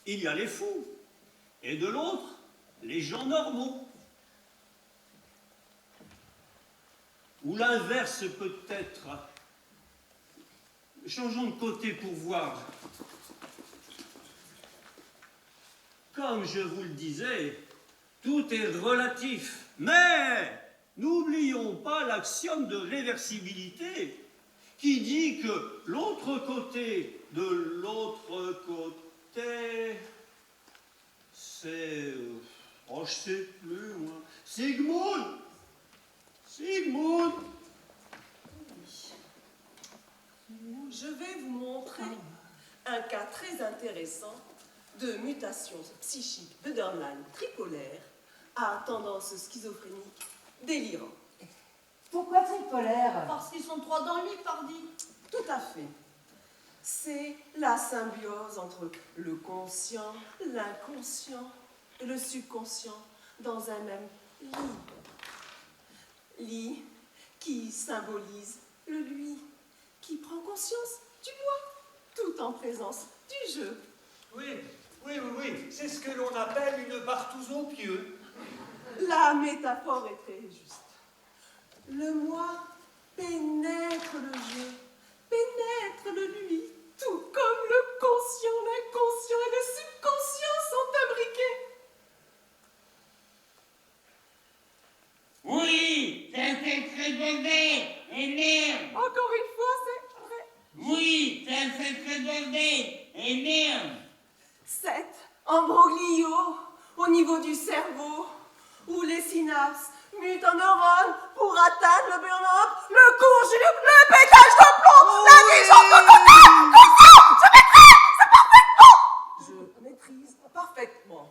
il y a les fous, et de l'autre, les gens normaux. Ou l'inverse peut-être. Changeons de côté pour voir. Comme je vous le disais, tout est relatif. Mais n'oublions pas l'axiome de réversibilité qui dit que l'autre côté de l'autre côté, c'est... oh, je sais plus, moi. Sigmund. Je vais vous montrer un cas très intéressant de mutation psychique borderline tripolaire à tendance schizophrénique délirant. Pourquoi tripolaire? Parce qu'ils sont trois dans le lit, pardi. Tout à fait. C'est la symbiose entre le conscient, l'inconscient et le subconscient dans un même lit. Lit qui symbolise le lui, qui prend conscience du moi, tout en présence du jeu. Oui, c'est ce que l'on appelle une partouze au pieu. La métaphore est très juste. Le moi pénètre le jeu, pénètre le lui, tout comme le conscient, l'inconscient et le subconscient sont imbriqués. Oui, c'est un sacré bordel. Et merde. Encore une fois, c'est vrai. Oui, c'est un sacré bordel. Et merde. Cet embroglio au niveau du cerveau, où les synapses mutent en neurones pour atteindre le burn-out, le conjure, le pétage de plomb, la nuisance de côté. Je maîtrise parfaitement.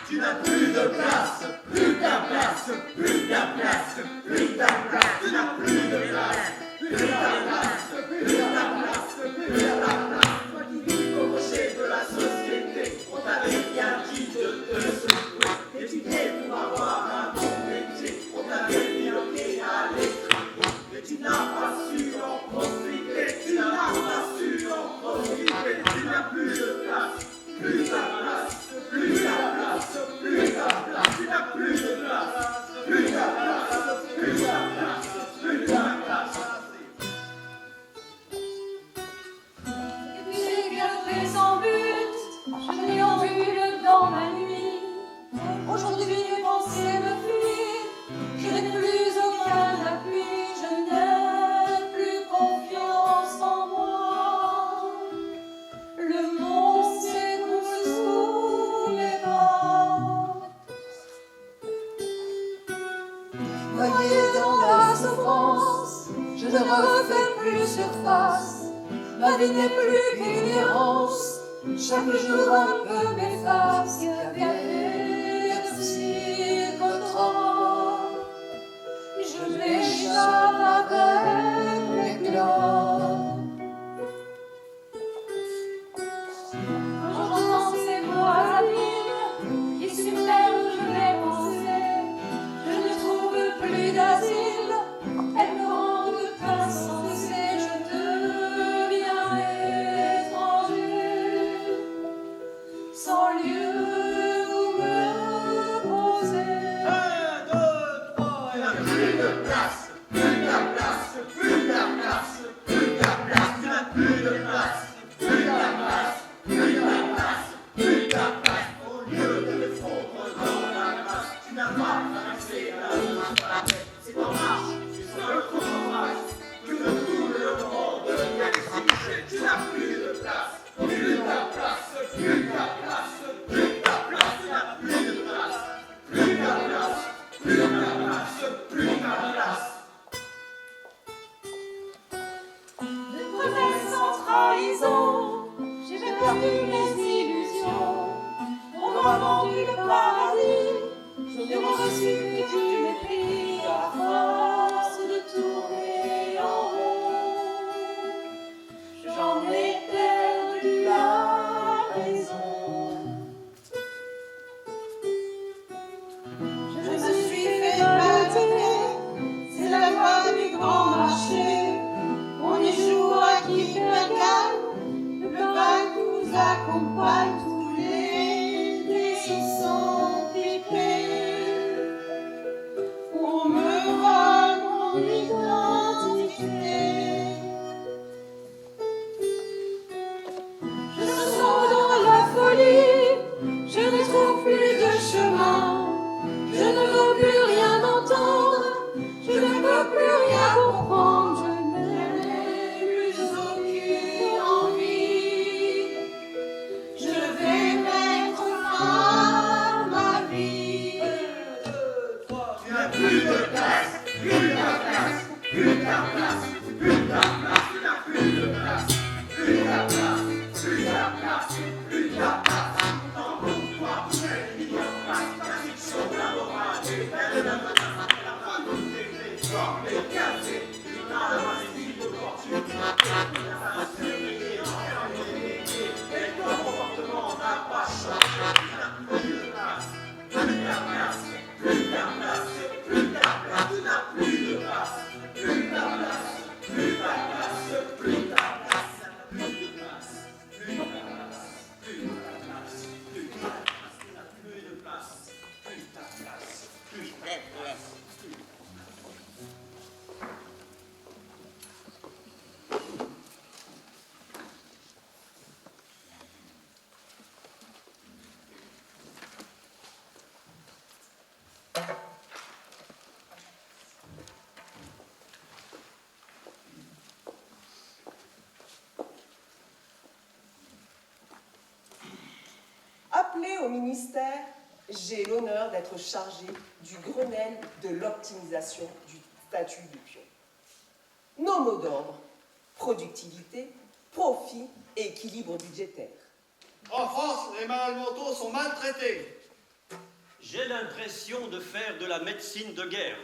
Tu n'as plus de place, plus ta place, plus ta place, plus ta place. Tu n'as plus de place, plus ta place, plus ta place, plus ta place. Toi qui vis au rocher de la société, on t'avait bien dit de te secouer. Étudier pour avoir un bon métier, on t'avait mis le pied à l'étrier. Mais tu n'as pas su en profiter, tu n'as pas su en profiter. Tu n'as plus de place, plus ta place, plus ta place, plus ta place. Tu n'as plus de place, plus ta place, plus ta place, plus ta place. de surface. Ma vie n'est plus qu'une errance. Chaque jour un peu m'efface. Galère psychotrop. Je m'échappe avec l'éclat. Quand j'entends ces voix habiles qui submergent mes pensées, je ne trouve plus d'asile. Elles me rendent insensée. Je deviens étranger, sans lieu où me poser. 1, 2, 3, et plus de place, plus de place, plus de place, plus de place, tu n'as plus de place, plus de place, plus de place, plus de place. Au lieu de te fondre dans la masse, tu n'as pas accès à la tête. C'est en marche, c'est sur le chronophage, que tout le monde t'exige. Tu n'as plus de place, plus de place, plus de place, plus de place, tu n'as plus de place, plus de place, plus de place, plus de place. De promesses sans trahison, j'ai perdu mes illusions. On m'a vendu le paradis, je n'ai reçu que du mépris à force de tourner en rond. J'en ai perdu la raison. Je me suis fait bâtonner, c'est la loi du grand marché. On échoue à qui perd gagne, le bac vous accompagne, tous les dés sont pipés. On me vole mon identité. Je sors dans la folie, je ne trouve plus de chemin. Je ne veux plus rien entendre, je ne peux plus rien comprendre. Je n'ai plus aucune envie. Je vais mettre fin à ma vie. 1, 2, 3, tu n'as plus de place, plus de place, plus de place, plus de place, tu n'as plus de place, plus de place, plus de place, plus de place. Dans mon corps, tu es mis en place, ta fiction, la morale, la communauté, comme les cafés, dans la maladie d'opportunité, la surveillée, et ton comportement n'a pas changé, tu n'as plus de place, plus de place, plus de place, plus de place, tu n'as plus de place, plus de place, plus de place, plus de place, plus de place, plus de place, plus de place, plus de place, tu n'as plus de place, plus de place, plus de place. Appelée au ministère, j'ai l'honneur d'être chargée du Grenelle de l'optimisation du statut du pion. Nos mots d'ordre: productivité, profit et équilibre budgétaire. En France, les malades mentaux sont maltraités. J'ai l'impression de faire de la médecine de guerre.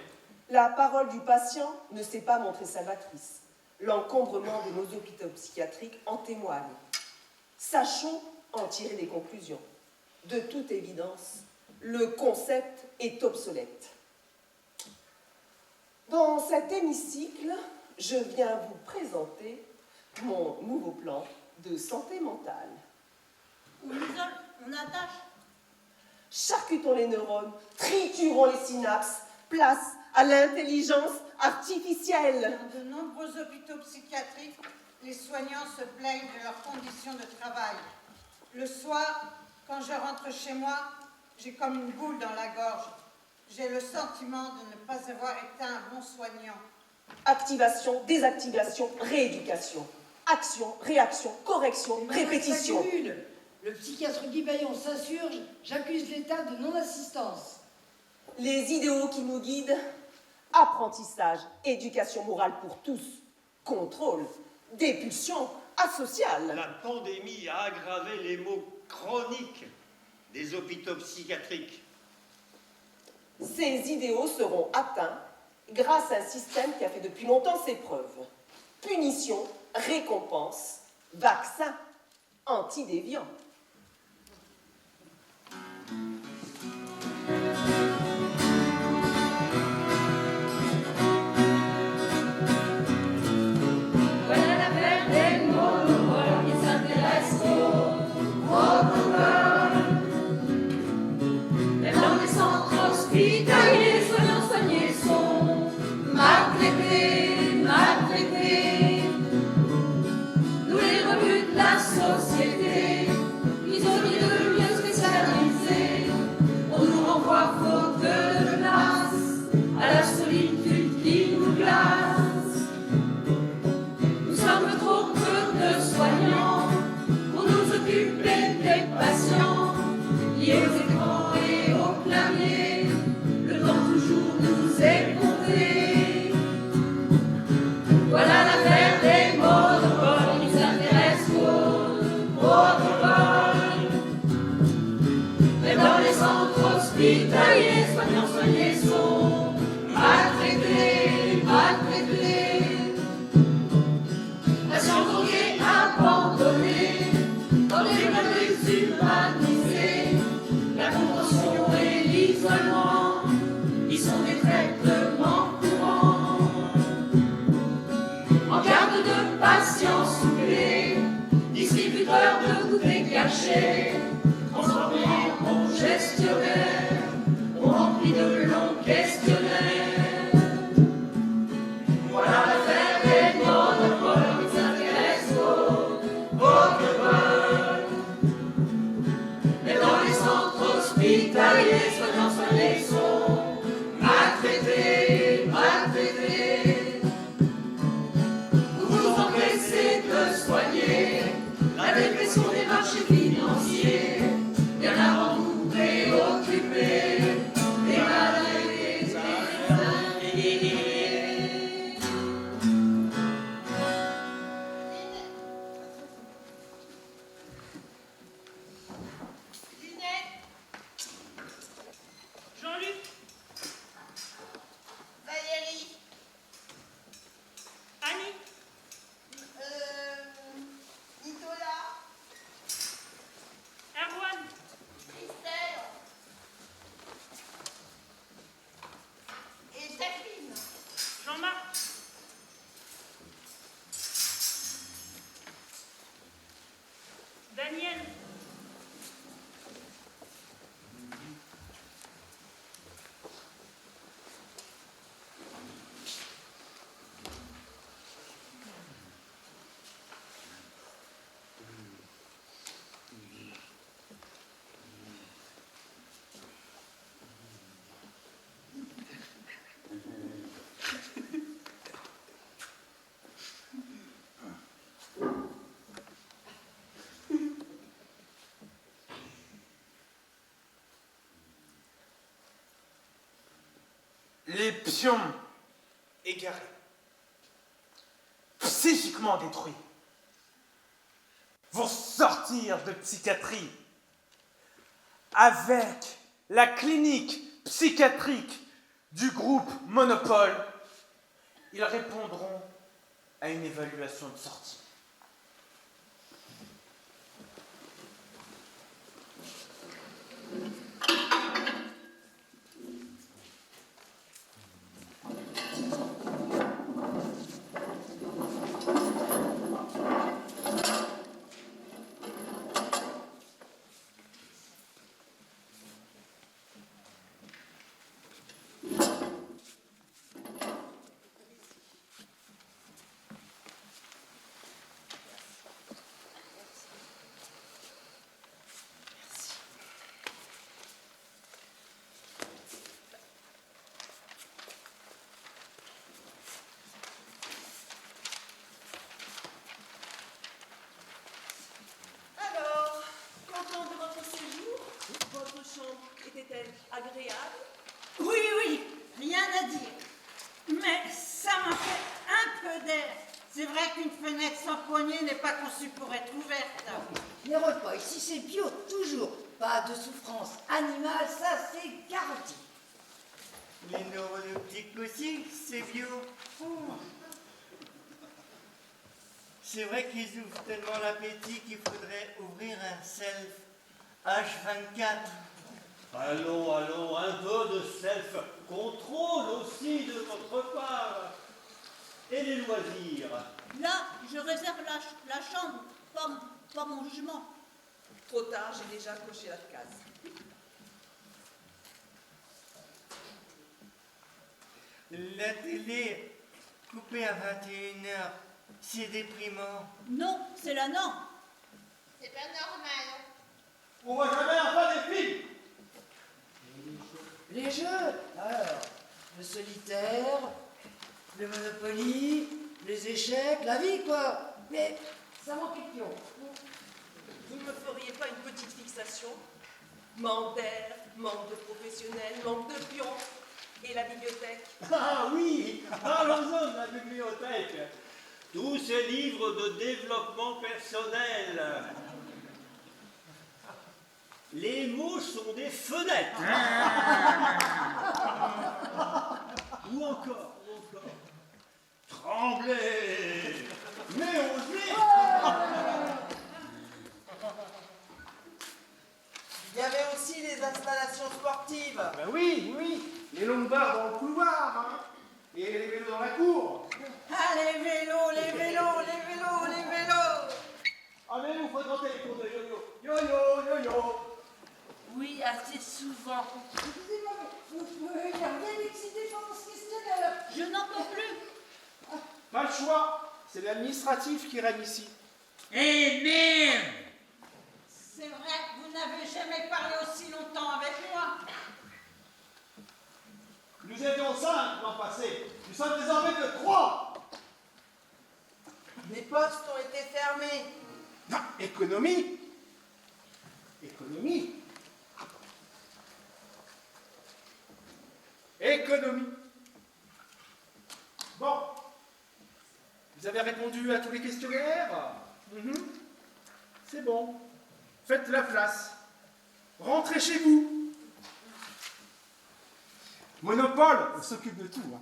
La parole du patient ne s'est pas montrée salvatrice. L'encombrement de nos hôpitaux psychiatriques en témoigne. Sachons en tirer des conclusions. De toute évidence, le concept est obsolète. Dans cet hémicycle, je viens vous présenter mon nouveau plan de santé mentale. On isole, on attache. Charcutons les neurones, triturons les synapses, place à l'intelligence artificielle. Dans de nombreux hôpitaux psychiatriques, les soignants se plaignent de leurs conditions de travail. Le soir, quand je rentre chez moi, j'ai comme une boule dans la gorge. J'ai le sentiment de ne pas avoir été un bon soignant. Activation, désactivation, rééducation. Action, réaction, correction, répétition. Le psychiatre Guy Bayon s'insurge, j'accuse l'État de non-assistance. Les idéaux qui nous guident, apprentissage, éducation morale pour tous, contrôle, des pulsions asociales. La pandémie a aggravé les maux chroniques des hôpitaux psychiatriques. Ces idéaux seront atteints grâce à un système qui a fait depuis longtemps ses preuves. Punition, récompense, vaccin, antidéviant. Voilà l'affaire des monopoles qui s'intéressent aux protocoles. Même dans les centres hospitaliers, soignants soignés sont maltraités, maltraités. Nous les rebuts de la société, prisonniers de lieux spécialisés, on nous renvoie faute de place à la solitude qui nous glace. Nous sommes trop peu de soignants pour nous occuper des patients, liés aux écrans et aux claviers, le temps toujours nous est compté. Voilà l'affaire des monopoles qui s'intéressent aux protocoles. Même dans les centres hospitaliers, soignants soignés sont maltraités, maltraités. Patients drogués, abandonnés, dans des meubles déshumanisés, la contention et l'isolement, ils sont des traitements courants. En garde de patients soufflés, distributeurs de goûters cachés, transformés en gestionnaires, on remplit de longs questionnaires. Voilà l'affaire des monopoles qui s'intéressent aux protocoles. Mais dans les centres hospitaliers, soignants soignés sont maltraités, maltraités. Vous vous empressez de soigner la dépression des marchés financiers, bien avant de vous préoccuper des malades et des infirmiers. Jean-Luc, Valérie, Annie, Nicolas, Erwan, Christelle et Delphine, Jean-Marc, Daniel, Les pions égarés, psychiquement détruits, vont sortir de psychiatrie avec la clinique psychiatrique du groupe Monopole. Ils répondront à une évaluation de sortie. Était-elle agréable? Oui, rien à dire. Mais ça m'a fait un peu d'air. C'est vrai qu'une fenêtre sans poignée n'est pas conçue pour être ouverte. Les repas ici, c'est bio, toujours. Pas de souffrance animale, ça c'est garanti. Les neuroleptiques aussi, c'est bio. C'est vrai qu'ils ouvrent tellement l'appétit qu'il faudrait ouvrir un self H24. Allons, un peu de self-control aussi de votre part. Et les loisirs? Là, je réserve la chambre, pas mon jugement. Trop tard, j'ai déjà coché la case. La télé, coupée à 21h, c'est déprimant. Non, c'est la norme. C'est pas normal. On voit jamais un pas des filles. Les jeux, alors, le solitaire, le Monopoly, les échecs, la vie, quoi. Mais ça manque de pion. Vous ne me feriez pas une petite fixation? Manque d'air, manque de professionnels, manque de pions. Et la bibliothèque? Ah oui, parlons-en de la bibliothèque. Tous ces livres de développement personnel. Les mots sont des fenêtres. Ou encore. Tremblez, mais osez. Il y avait aussi les installations sportives. Ben oui, les longues barres dans le couloir, hein, et les vélos dans la cour. Ah, les vélos, les vélos, les vélos, les vélos. Ah mais vous fréquentez les cours de yo-yo. Oui, assez souvent. Excusez-moi, mais vous pouvez bien exciter pendant ce questionnaire. Je n'entends plus. Pas le choix, c'est l'administratif qui règne ici. Eh merde! C'est vrai, vous n'avez jamais parlé aussi longtemps avec moi. Nous étions 5 l'an passé. Nous sommes désormais que 3. Les postes ont été fermés. Non, économie. Bon. Vous avez répondu à tous les questionnaires? C'est bon. Faites la place. Rentrez chez vous. Monopole s'occupe de tout. Hein.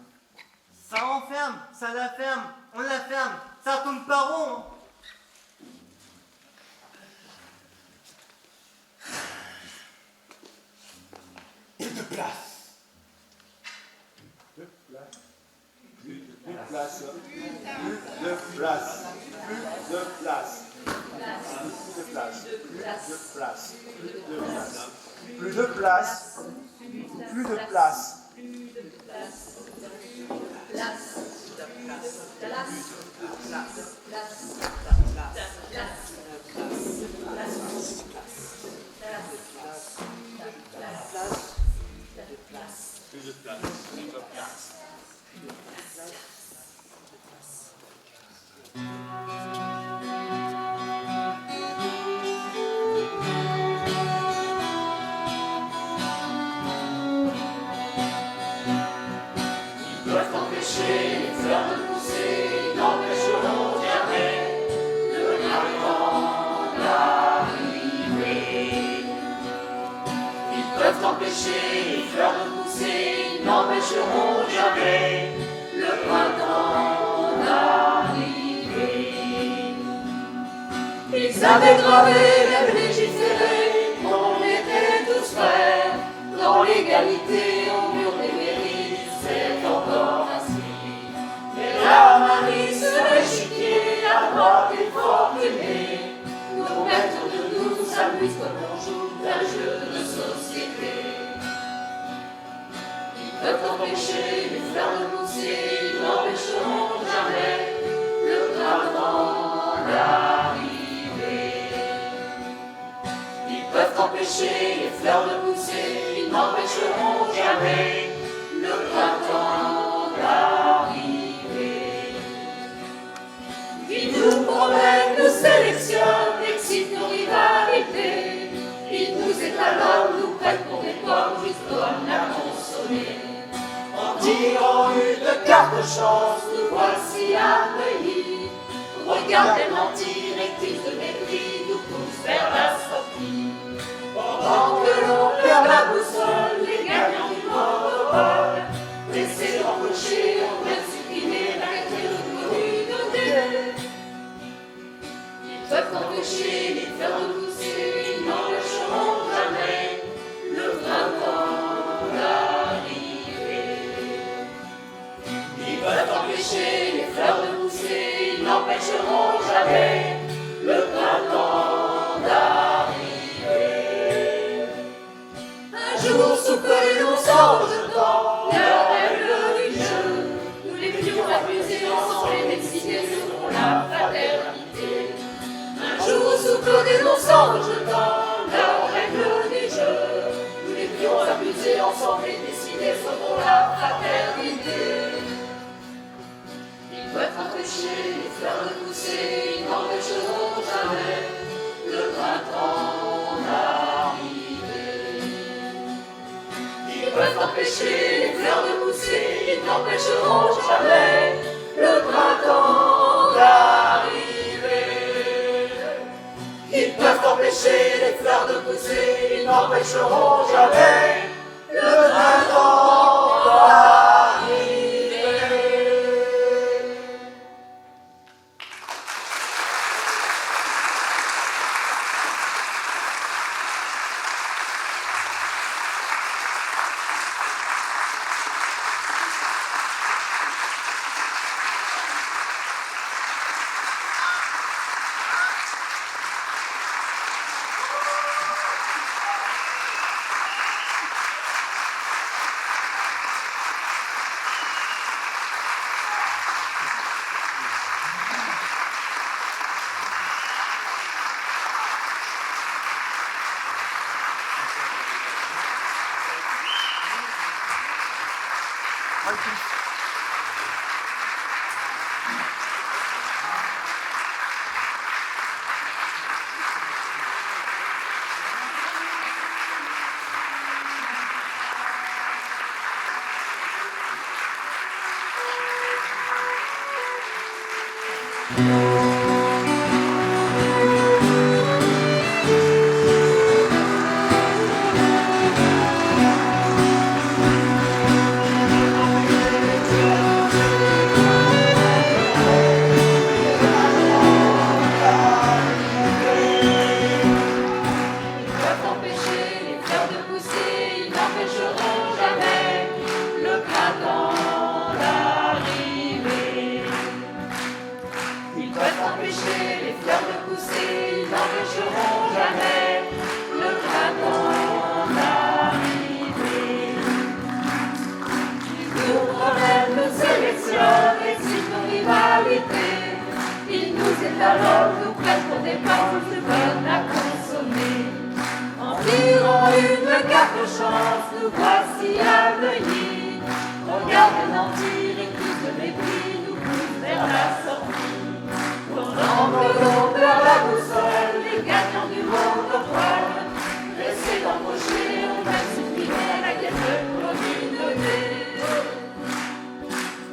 Ça enferme, ça la ferme, on la ferme, ça tourne pas rond. Et de place. Plus de place. Ils avaient gravé, même légiféré, on était tous frères. Dans l'égalité, au mur des mairies, c'est encore ainsi. Et la Marie sur l'échiquier, à droite et fortuné, nos maîtres de nous s'amusent comme on joue d'un jeu de société. Ils peuvent empêcher les fleurs de pousser, ils n'empêcheront jamais le printemps d'arriver. Ils peuvent empêcher les fleurs de pousser, ils n'empêcheront jamais le printemps d'arriver. Ils nous promènent, nous sélectionnent, excitent nos rivalités. Ils nous étalonnent, nous prennent pour des pommes, juste comme la consoler. En tirant une carte de chance, nous voici accueillis regardent mentir et crise de mépris nous poussent vers la sortie. Pendant que l'on perd la boussole, les gagnants du monopole, laissés d'embaucher, on vient supprimer la communauté. Ils peuvent empêcher les fleurs de pousser, ils n'empêcheront jamais le printemps d'arriver. Ils peuvent empêcher les fleurs de pousser, ils n'empêcheront jamais le printemps d'arriver. Un jour, sous peu et non sans jetant leurs règles du jeu, nous les pions abuser ensemble et décider selon la fraternité. Un jour, sous peu et non sans jetant leurs règles du jeu, nous les pions abuser ensemble et décider selon la fraternité. Ils peuvent empêcher les fleurs de pousser, ils n'empêcheront jamais le printemps d'arriver. Ils peuvent empêcher les fleurs de pousser, ils n'empêcheront jamais le printemps d'arriver. Ils peuvent empêcher les fleurs de pousser, ils n'empêcheront jamais le printemps d'arriver. Alors nous prêtent pour des paroles de bonnes à consommer. En tirant une carte chance, nous voici à venir. Regarde mentir et crise de mépris nous poussent vers la sortie. Pendant que l'on perd la boussole, les gagnants du monopole, laissés d'embaucher, on va supprimer la guerre de communauté.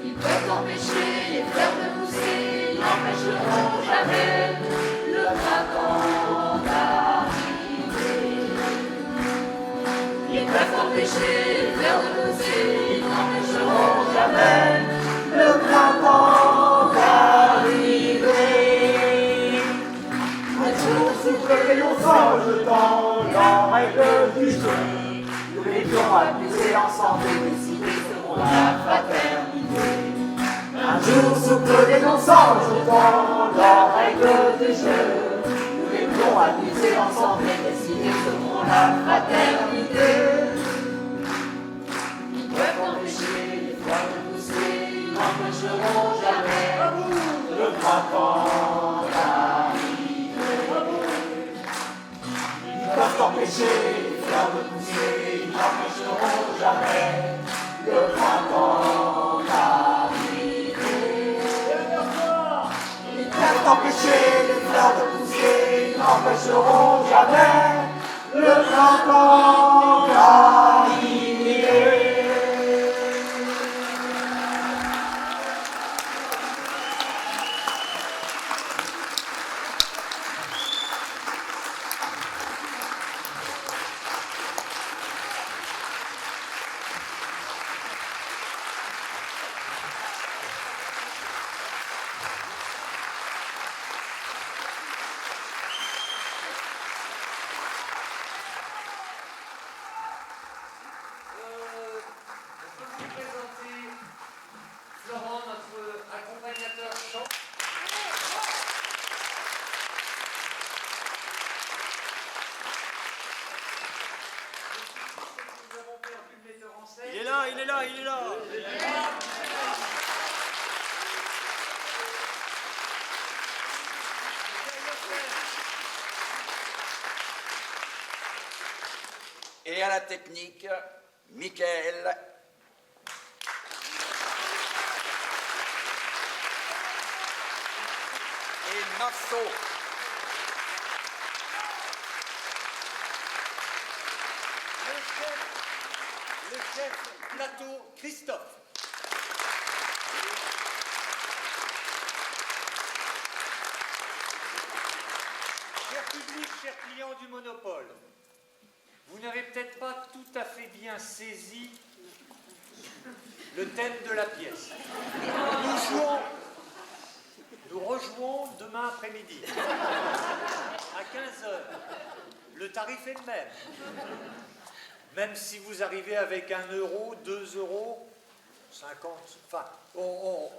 Ils peuvent empêcher les fleurs de pousser, ils n'empêcheront jamais le printemps d'arriver. Ils peuvent empêcher les fleurs de pousser, ils n'empêcheront jamais le printemps d'arriver. Un jour, sous le rayon sans jetant dans règle du jeu, nous les pions abusés ensemble et décidés selon la fraternité. Un jour, sous peu dénonçant, jetant leurs règles du jeu, nous les pions abusés ensemble et décidés selon la fraternité. Ils peuvent empêcher les fleurs de pousser, ils n'empêcheront jamais le printemps d'arriver. Ils peuvent empêcher les fleurs de pousser, ils n'empêcheront jamais le printemps d'arriver. Ils peuvent empêcher les fleurs de pousser, ils n'empêcheront jamais le printemps d'arriver. à la technique, Michael. Et Marceau. Le chef plateau, Christophe. Cher public, chers clients du Monopole, vous n'avez peut-être pas tout à fait bien saisi le thème de la pièce. Nous rejouons demain après-midi à 15h. Le tarif est le même. Même si vous arrivez avec 1 euro, 2 euros, 50, enfin, vous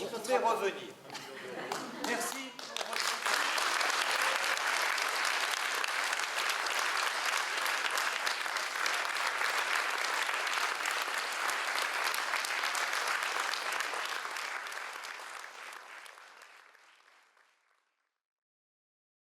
pouvez revenir.